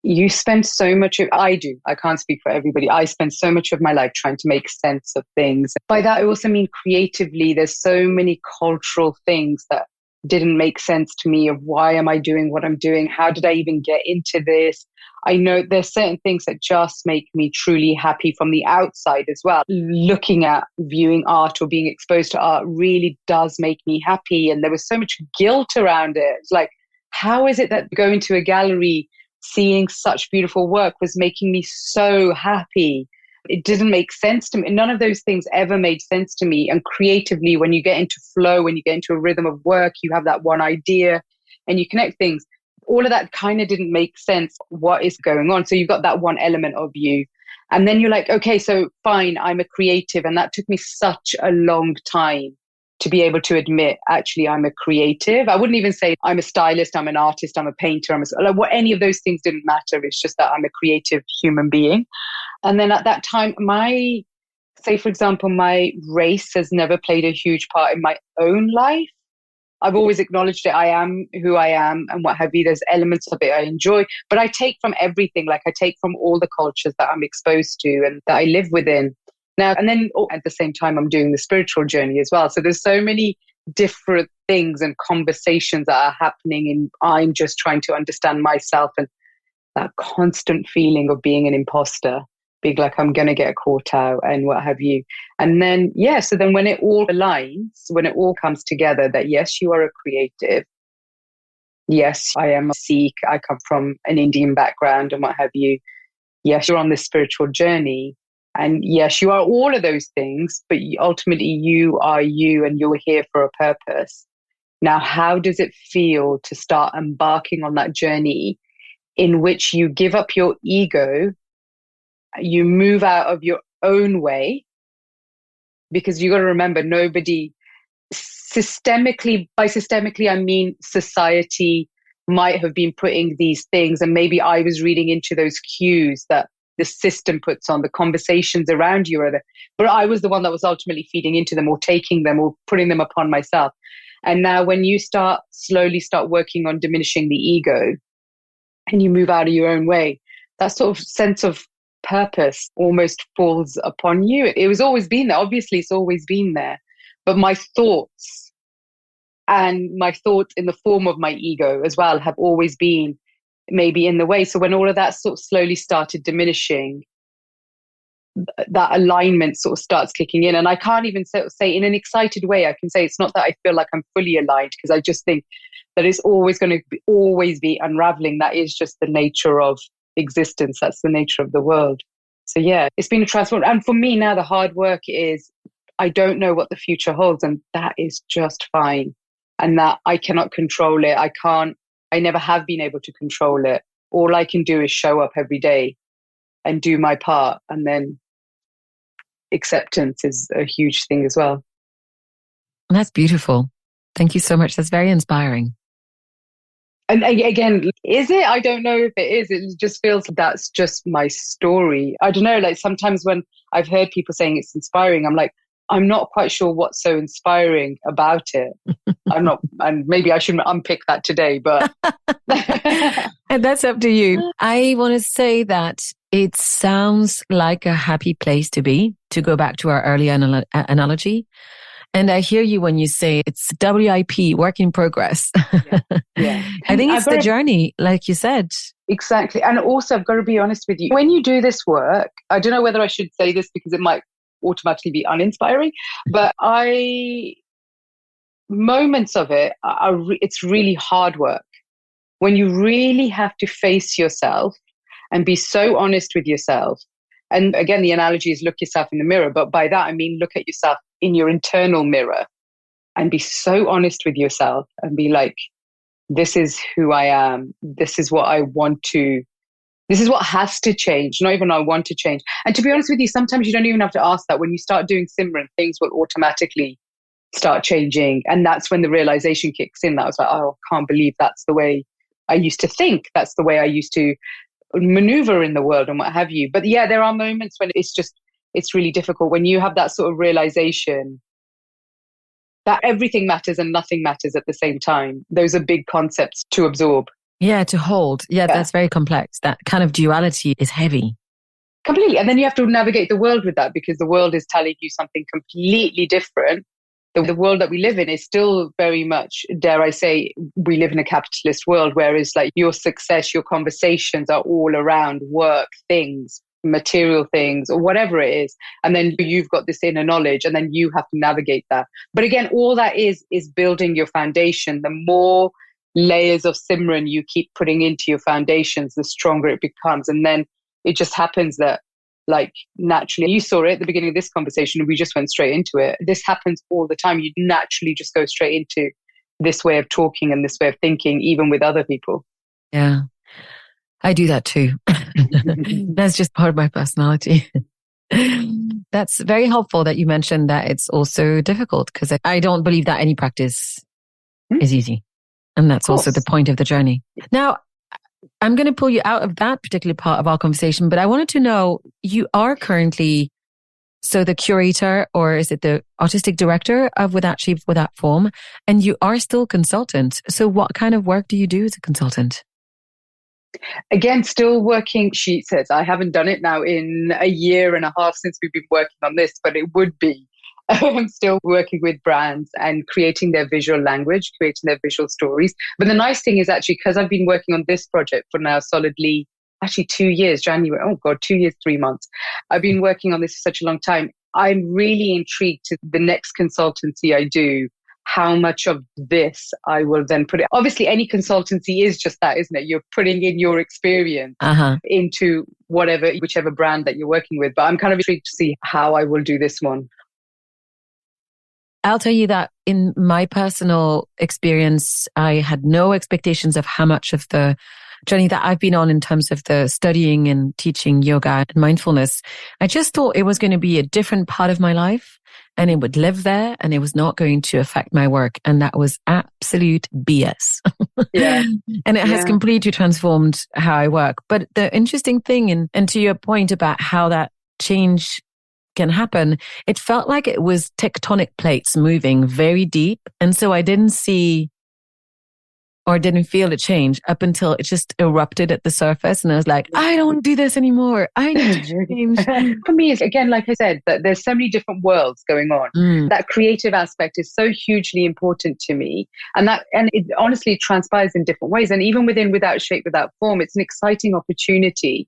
you spend so much of, I do, I can't speak for everybody. I spend so much of my life trying to make sense of things. By that, I also mean creatively, there's so many cultural things that didn't make sense to me of why am I doing what I'm doing? How did I even get into this? I know there's certain things that just make me truly happy from the outside as well. Looking at viewing art or being exposed to art really does make me happy. And there was so much guilt around it. It's like, how is it that going to a gallery, seeing such beautiful work was making me so happy? It didn't make sense to me. None of those things ever made sense to me. And creatively, when you get into flow, when you get into a rhythm of work, you have that one idea and you connect things. All of that kind of didn't make sense. What is going on? So you've got that one element of you. And then you're like, okay, so fine, I'm a creative. And that took me such a long time to be able to admit, actually, I'm a creative. I wouldn't even say I'm a stylist, I'm an artist, I'm a painter, any of those things didn't matter. It's just that I'm a creative human being. And then at that time, say, for example, my race has never played a huge part in my own life. I've always acknowledged it. I am who I am and what have you. There's elements of it I enjoy, but I take from everything. Like, I take from all the cultures that I'm exposed to and that I live within. Now, and then at the same time, I'm doing the spiritual journey as well. So there's so many different things and conversations that are happening, and I'm just trying to understand myself, and that constant feeling of being an imposter, being like, I'm going to get caught out and what have you. And then, so then when it all aligns, when it all comes together, that yes, you are a creative. Yes, I am a Sikh. I come from an Indian background and what have you. Yes, you're on this spiritual journey. And yes, you are all of those things, but ultimately you are you and you're here for a purpose. Now, how does it feel to start embarking on that journey in which you give up your ego, you move out of your own way? Because you got to remember, nobody by systemically, I mean society might have been putting these things, and maybe I was reading into those cues that the system puts on, the conversations around you but I was the one that was ultimately feeding into them or taking them or putting them upon myself. And now when you slowly start working on diminishing the ego and you move out of your own way, that sort of sense of purpose almost falls upon you. It was always been there. Obviously, it's always been there. But my thoughts in the form of my ego as well have always been maybe in the way. So when all of that sort of slowly started diminishing, that alignment sort of starts kicking in. And I can't even say in an excited way, I can say it's not that I feel like I'm fully aligned, because I just think that it's always going to always be unraveling. That is just the nature of existence. That's the nature of the world. So yeah, it's been a transformation. And for me now, the hard work is, I don't know what the future holds, and that is just fine. And that I cannot control it. I never have been able to control it. All I can do is show up every day and do my part. And then acceptance is a huge thing as well. That's beautiful. Thank you so much. That's very inspiring. And again, is it? I don't know if it is. It just feels like that's just my story. I don't know. Like, sometimes when I've heard people saying it's inspiring, I'm like, I'm not quite sure what's so inspiring about it. I'm not, and maybe I shouldn't unpick that today, but. And that's up to you. I want to say that it sounds like a happy place to be, to go back to our earlier analogy. And I hear you when you say it's WIP, work in progress. Yeah. I think it's the journey, like you said. Exactly. And also, I've got to be honest with you. When you do this work, I don't know whether I should say this because it might automatically be uninspiring, but moments of it it's really hard work when you really have to face yourself and be so honest with yourself. And again, the analogy is look yourself in the mirror. But by that, I mean, look at yourself in your internal mirror and be so honest with yourself and be like, this is who I am. This is what I want to, this is what has to change. Not even I want to change. And to be honest with you, sometimes you don't even have to ask that. When you start doing Simran, things will automatically start changing. And that's when the realization kicks in that I was like, oh, I can't believe that's the way I used to think. That's the way I used to maneuver in the world and what have you. But yeah, there are moments when it's really difficult when you have that sort of realization that everything matters and nothing matters at the same time. Those are big concepts to absorb. Yeah, to hold. Yeah, that's very complex. That kind of duality is heavy. Completely. And then you have to navigate the world with that because the world is telling you something completely different. The world that we live in is still very much, dare I say, we live in a capitalist world, whereas like your success, your conversations are all around work, things, material things, or whatever it is. And then you've got this inner knowledge and then you have to navigate that. But again, all that is building your foundation. The more layers of Simran you keep putting into your foundations, the stronger it becomes. And then it just happens that like naturally, you saw it at the beginning of this conversation and we just went straight into it. This happens all the time. You naturally just go straight into this way of talking and this way of thinking, even with other people. Yeah, I do that too. That's just part of my personality. That's very helpful that you mentioned that it's also difficult because I don't believe that any practice is easy. And that's also the point of the journey. Now, I'm going to pull you out of that particular part of our conversation, but I wanted to know, you are currently, so the curator, or is it the artistic director of Without Shape, Without Form, and you are still consultant. So what kind of work do you do as a consultant? Again, still working, she says, I haven't done it now in a year and a half since we've been working on this, but it would be. I'm still working with brands and creating their visual language, creating their visual stories. But the nice thing is actually, because I've been working on this project for now solidly, actually 2 years, January, 2 years, 3 months. I've been working on this for such a long time. I'm really intrigued to the next consultancy I do, how much of this I will then put it. Obviously, any consultancy is just that, isn't it? You're putting in your experience into whichever brand that you're working with. But I'm kind of intrigued to see how I will do this one. I'll tell you that in my personal experience, I had no expectations of how much of the journey that I've been on in terms of the studying and teaching yoga and mindfulness. I just thought it was going to be a different part of my life and it would live there and it was not going to affect my work. And that was absolute BS. Yeah. And it has completely transformed how I work. But the interesting thing, and to your point about how that change can happen, it felt like it was tectonic plates moving very deep. And so I didn't see or didn't feel a change up until it just erupted at the surface. And I was like, I don't do this anymore. I need to change. For me, it's again, like I said, that there's so many different worlds going on. That creative aspect is so hugely important to me. And it honestly transpires in different ways. And even Without Shape, Without Form, it's an exciting opportunity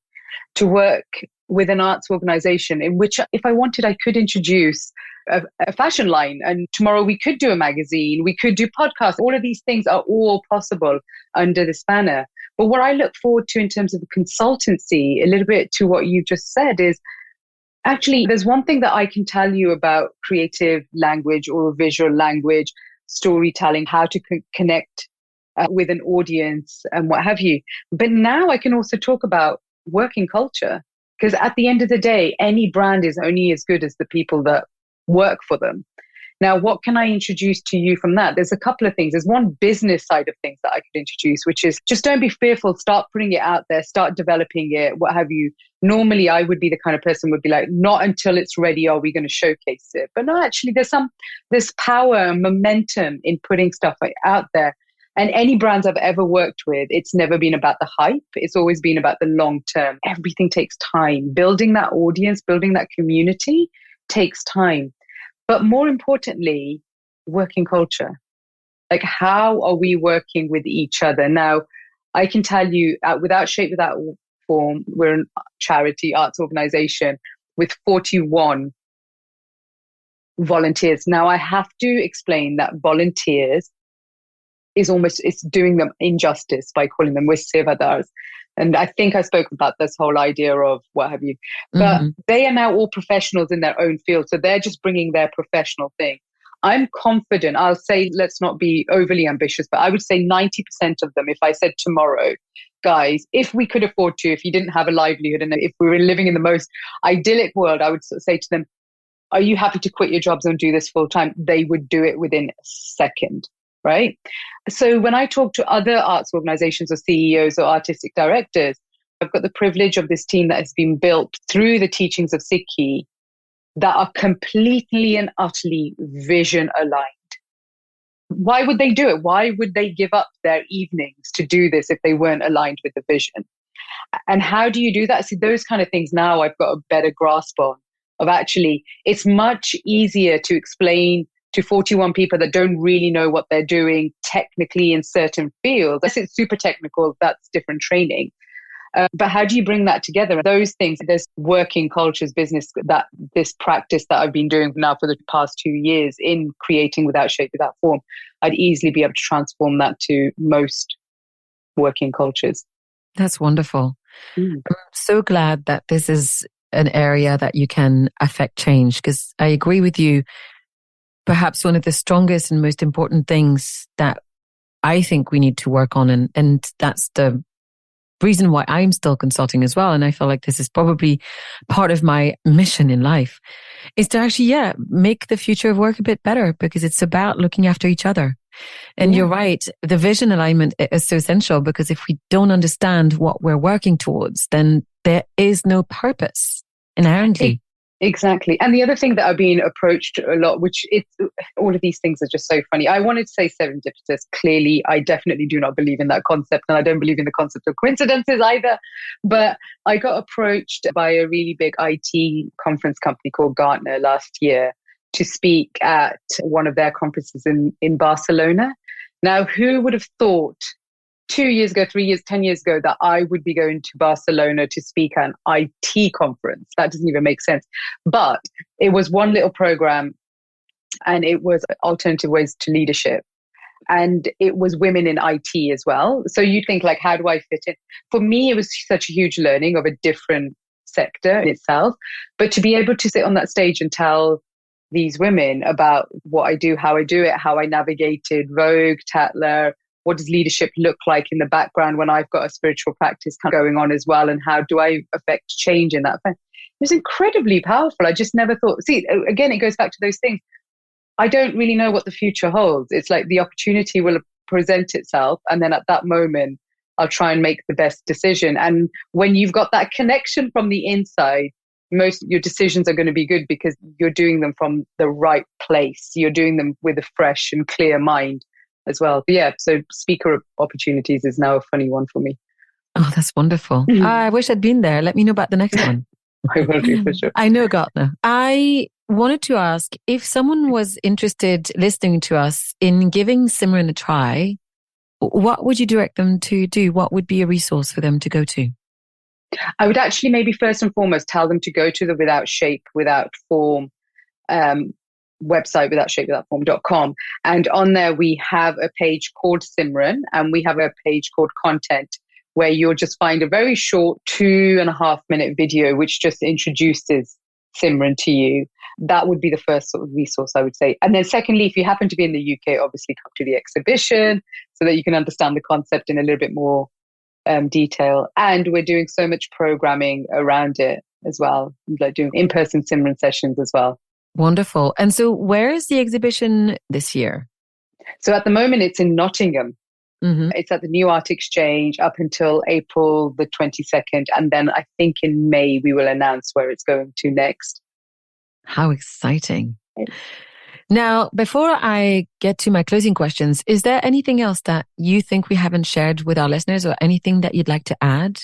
to work with an arts organization in which, if I wanted, I could introduce a fashion line. And tomorrow we could do a magazine, we could do podcasts. All of these things are all possible under this banner. But what I look forward to in terms of the consultancy, a little bit to what you just said, is actually there's one thing that I can tell you about creative language or visual language, storytelling, how to connect with an audience and what have you. But now I can also talk about working culture. Because at the end of the day, any brand is only as good as the people that work for them. Now, what can I introduce to you from that? There's a couple of things. There's one business side of things that I could introduce, which is just don't be fearful. Start putting it out there. Start developing it. What have you? Normally, I would be the kind of person who would be like, not until it's ready are we going to showcase it. But no, actually, there's power and momentum in putting stuff out there. And any brands I've ever worked with, it's never been about the hype. It's always been about the long term. Everything takes time. Building that audience, building that community takes time. But more importantly, working culture. Like, how are we working with each other? Now, I can tell you, Without Shape, Without Form, we're a charity arts organization with 41 volunteers. Now, I have to explain that volunteers it's doing them injustice by calling them sevadars. And I think I spoke about this whole idea of what have you. But they are now all professionals in their own field. So they're just bringing their professional thing. I'm confident. I'll say, let's not be overly ambitious, but I would say 90% of them, if I said tomorrow, guys, if we could afford to, if you didn't have a livelihood and if we were living in the most idyllic world, I would say to them, are you happy to quit your jobs and do this full time? They would do it within a second. Right. So when I talk to other arts organizations or CEOs or artistic directors, I've got the privilege of this team that has been built through the teachings of Sikhi that are completely and utterly vision aligned. Why would they do it? Why would they give up their evenings to do this if they weren't aligned with the vision? And how do you do that? See, those kind of things now I've got a better grasp on, of actually, it's much easier to explain to 41 people that don't really know what they're doing technically in certain fields. Unless it's super technical, that's different training. But how do you bring that together? Those things, there's working cultures, business, that this practice that I've been doing now for the past 2 years in creating without shape, without form, I'd easily be able to transform that to most working cultures. That's wonderful. I'm so glad that this is an area that you can affect change, because I agree with you. Perhaps one of the strongest and most important things that I think we need to work on, and that's the reason why I'm still consulting as well, and I feel like this is probably part of my mission in life, is to actually, make the future of work a bit better, because it's about looking after each other. And you're right, the vision alignment is so essential, because if we don't understand what we're working towards, then there is no purpose inherently. Exactly. And the other thing that I've been approached a lot, which all of these things are just so funny. I wanted to say serendipitous. Clearly, I definitely do not believe in that concept, and I don't believe in the concept of coincidences either. But I got approached by a really big IT conference company called Gartner last year to speak at one of their conferences in Barcelona. Now, who would have thought 2 years ago, 3 years, 10 years ago, that I would be going to Barcelona to speak at an IT conference? That doesn't even make sense. But it was one little program, and it was alternative ways to leadership. And it was women in IT as well. So you think, like, how do I fit in? For me, it was such a huge learning of a different sector in itself. But to be able to sit on that stage and tell these women about what I do, how I navigated Vogue, Tatler, what does leadership look like in the background when I've got a spiritual practice going on as well? And how do I affect change in that? It was incredibly powerful. I just never thought, see, again, it goes back to those things. I don't really know what the future holds. It's like the opportunity will present itself. And then at that moment, I'll try and make the best decision. And when you've got that connection from the inside, most of your decisions are going to be good, because you're doing them from the right place. You're doing them with a fresh and clear mind as well. So speaker opportunities is now a funny one for me. Oh, that's wonderful. I wish I'd been there. Let me know about the next one. I will do, for sure. I know Gartner. I wanted to ask, if someone was interested, listening to us, in giving Simran a try, what would you direct them to do? What would be a resource for them to go to? I would actually maybe first and foremost tell them to go to the Without Shape, Without Form website, withoutshapeWithoutForm.com. And on there, we have a page called Simran, and we have a page called Content, where you'll just find a very short 2.5 minute video, which just introduces Simran to you. That would be the first sort of resource, I would say. And then secondly, if you happen to be in the UK, obviously come to the exhibition so that you can understand the concept in a little bit more detail. And we're doing so much programming around it as well, like doing in-person Simran sessions as well. Wonderful. And so where is the exhibition this year? So at the moment, it's in Nottingham. It's at the New Art Exchange up until April the 22nd. And then I think in May, we will announce where it's going to next. How exciting. Now, before I get to my closing questions, is there anything else that you think we haven't shared with our listeners, or anything that you'd like to add?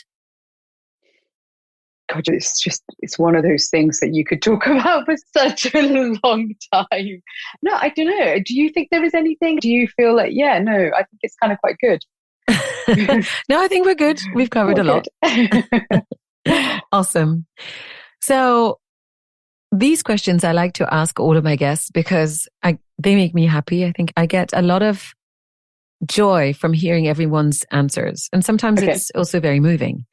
God, it's one of those things that you could talk about for such a long time. No, I don't know. Do you think there is anything? Do you feel like, I think it's kind of quite good. No, I think we're good. We've covered a lot. Awesome. So these questions I like to ask all of my guests, because they make me happy. I think I get a lot of joy from hearing everyone's answers. And sometimes it's also very moving.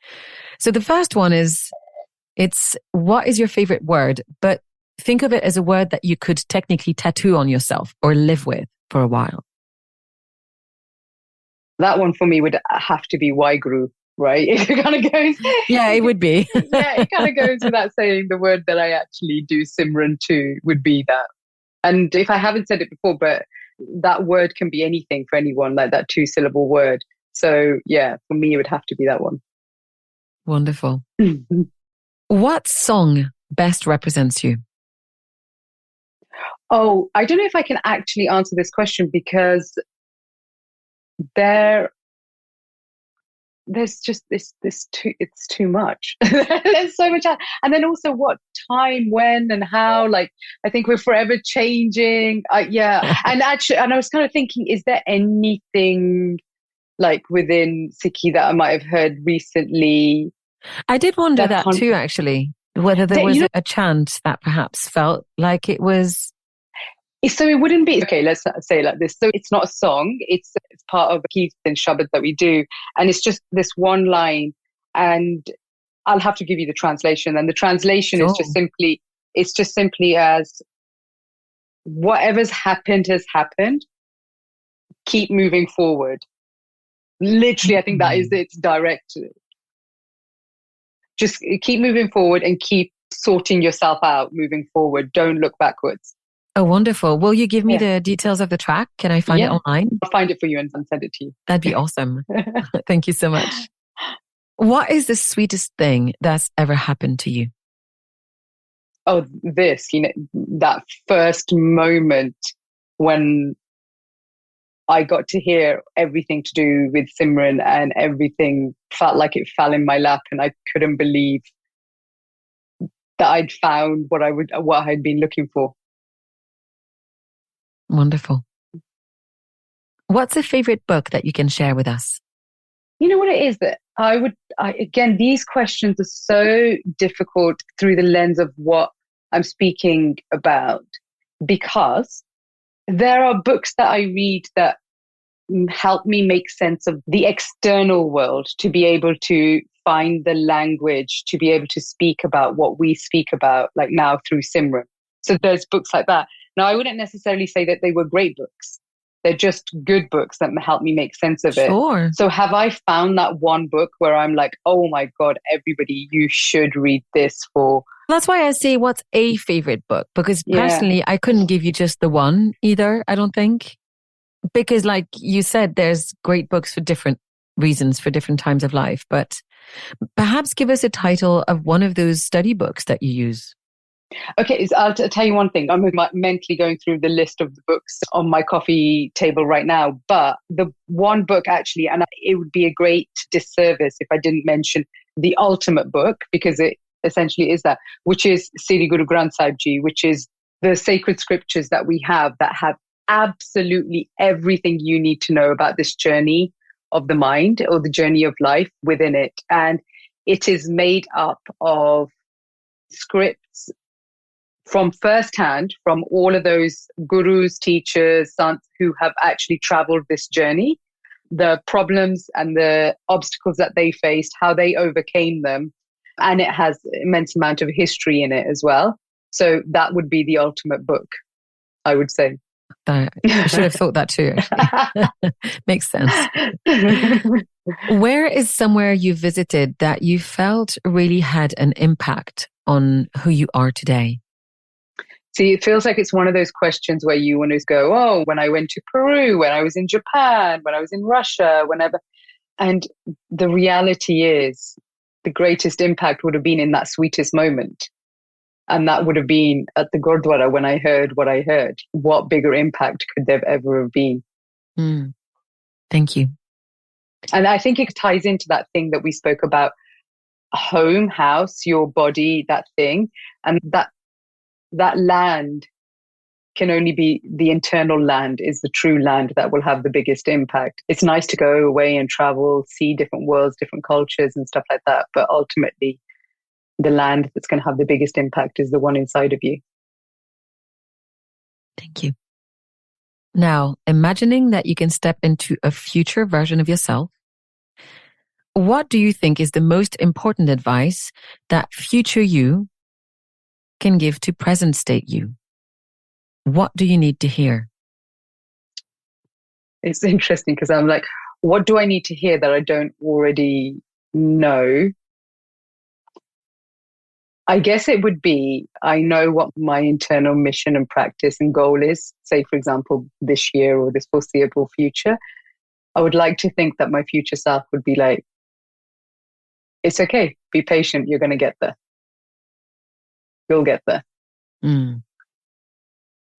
So the first one is, what is your favorite word? But think of it as a word that you could technically tattoo on yourself or live with for a while. That one for me would have to be Wygru, right? It kind of goes. Yeah, it would be. Yeah, it kind of goes without saying the word that I actually do Simran to would be that. And if I haven't said it before, but that word can be anything for anyone, like that 2-syllable word. So yeah, for me, it would have to be that one. Wonderful. What song best represents you? Oh, I don't know if I can actually answer this question because there's just it's too much. There's so much. And then also what time, when and how, like, I think we're forever changing. Yeah. And I was kind of thinking, is there anything like within Sikhi that I might have heard recently? I did wonder that too, actually, whether there was a chant that perhaps felt like it was. So it wouldn't be, okay, let's say it like this. So it's not a song. It's part of a Kirtan Shabad that we do. And it's just this one line. And I'll have to give you the translation. And the translation is just simply as, whatever's happened has happened. Keep moving forward. Literally, I think that is its direct. Just keep moving forward and keep sorting yourself out moving forward. Don't look backwards. Oh, wonderful. Will you give me the details of the track? Can I find it online? I'll find it for you and send it to you. That'd be awesome. Thank you so much. What is the sweetest thing that's ever happened to you? Oh, that first moment when I got to hear everything to do with Simran and everything felt like it fell in my lap and I couldn't believe that I'd found what I'd been looking for. Wonderful. What's a favorite book that you can share with us? You know what it is that again, these questions are so difficult through the lens of what I'm speaking about, because there are books that I read that help me make sense of the external world, to be able to find the language, to be able to speak about what we speak about, like now through Simran. So there's books like that. Now, I wouldn't necessarily say that they were great books. They're just good books that help me make sense of it. Sure. So have I found that one book where I'm like, oh my God, everybody, you should read this for... That's why I say, what's a favorite book? Because personally, I couldn't give you just the one either, I don't think. Because like you said, there's great books for different reasons, for different times of life. But perhaps give us a title of one of those study books that you use. Okay, so I'll tell you one thing. I'm mentally going through the list of the books on my coffee table right now. But the one book actually, and it would be a great disservice if I didn't mention the ultimate book, because it essentially is that, which is Sri Guru Granth Sahib Ji, which is the sacred scriptures that we have that have absolutely everything you need to know about this journey of the mind or the journey of life within it. And it is made up of scripts from firsthand, from all of those gurus, teachers, sants who have actually traveled this journey, the problems and the obstacles that they faced, how they overcame them. And it has immense amount of history in it as well. So that would be the ultimate book, I would say. I should have thought that too, actually. Makes sense. Where is somewhere you visited that you felt really had an impact on who you are today? See, it feels like it's one of those questions where you want to go, oh, when I went to Peru, when I was in Japan, when I was in Russia, whenever. And the reality is the greatest impact would have been in that sweetest moment. And that would have been at the Gurdwara when I heard what I heard. What bigger impact could there ever have been? Thank you. And I think it ties into that thing that we spoke about, home, house, your body, that thing. And that land can only be the internal land, is the true land that will have the biggest impact. It's nice to go away and travel, see different worlds, different cultures and stuff like that. But ultimately, the land that's going to have the biggest impact is the one inside of you. Thank you. Now, imagining that you can step into a future version of yourself, what do you think is the most important advice that future you can give to present state you? What do you need to hear? It's interesting because I'm like, what do I need to hear that I don't already know? I guess it would be, I know what my internal mission and practice and goal is, say, for example, this year or this foreseeable future. I would like to think that my future self would be like, it's okay, be patient, you're going to get there. You'll get there. Mm.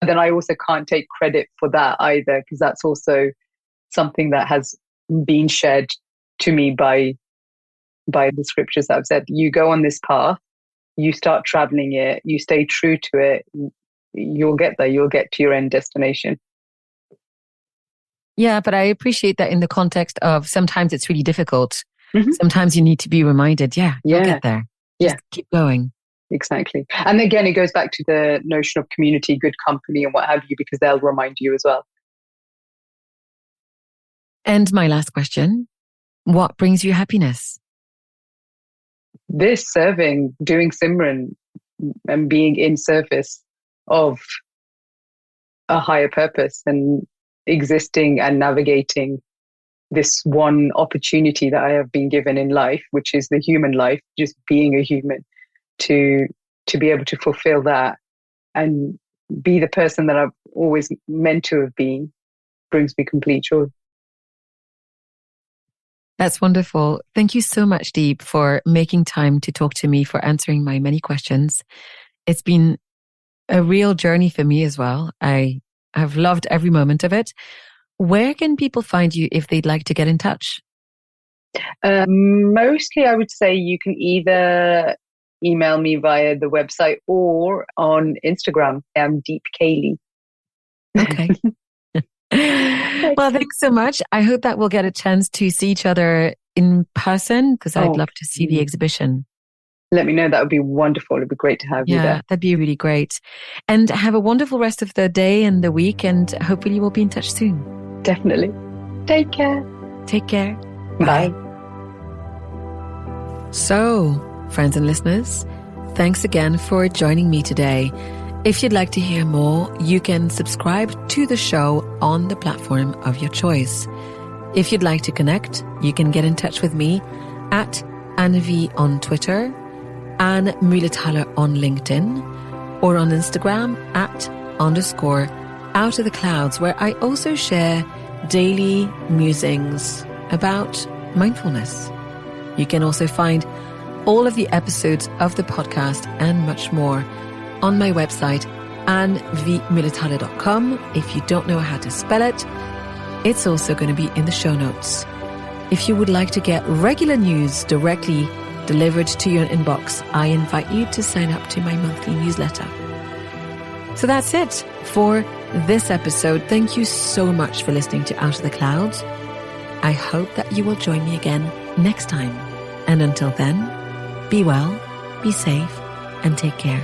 Then I also can't take credit for that either, because that's also something that has been shared to me by the scriptures that I've said. You go on this path, you start traveling it, you stay true to it, you'll get there, you'll get to your end destination. Yeah, but I appreciate that in the context of sometimes it's really difficult. Mm-hmm. Sometimes you need to be reminded, you'll get there. Just keep going. Exactly. And again, it goes back to the notion of community, good company and what have you, because they'll remind you as well. And my last question, what brings you happiness? This serving, doing Simran and being in service of a higher purpose and existing and navigating this one opportunity that I have been given in life, which is the human life, just being a human, to be able to fulfill that and be the person that I've always meant to have been, brings me complete joy. That's wonderful. Thank you so much, Deep, for making time to talk to me, for answering my many questions. It's been a real journey for me as well. I have loved every moment of it. Where can people find you if they'd like to get in touch? Mostly, I would say you can either email me via the website or on Instagram. I'm Deep Kailey. Okay. Well, thanks so much. I hope that we'll get a chance to see each other in person, because I'd love to see the exhibition. Let me know. That would be wonderful. It'd be great to have you there. Yeah, that'd be really great. And have a wonderful rest of the day and the week, and hopefully we'll be in touch soon. Definitely. Take care. Take care. Bye. So, friends and listeners, thanks again for joining me today. If you'd like to hear more, you can subscribe to the show on the platform of your choice. If you'd like to connect, you can get in touch with me at AnneV on Twitter, Anne Muhlethaler on LinkedIn, or on Instagram at _Out of the Clouds, where I also share daily musings about mindfulness. You can also find all of the episodes of the podcast and much more on my website, annevmuhlethaler.com. If you don't know how to spell it, it's also going to be in the show notes. If you would like to get regular news directly delivered to your inbox, I invite you to sign up to my monthly newsletter. So that's it for this episode. Thank you so much for listening to Out of the Clouds. I hope that you will join me again next time. And until then, be well, be safe, and take care.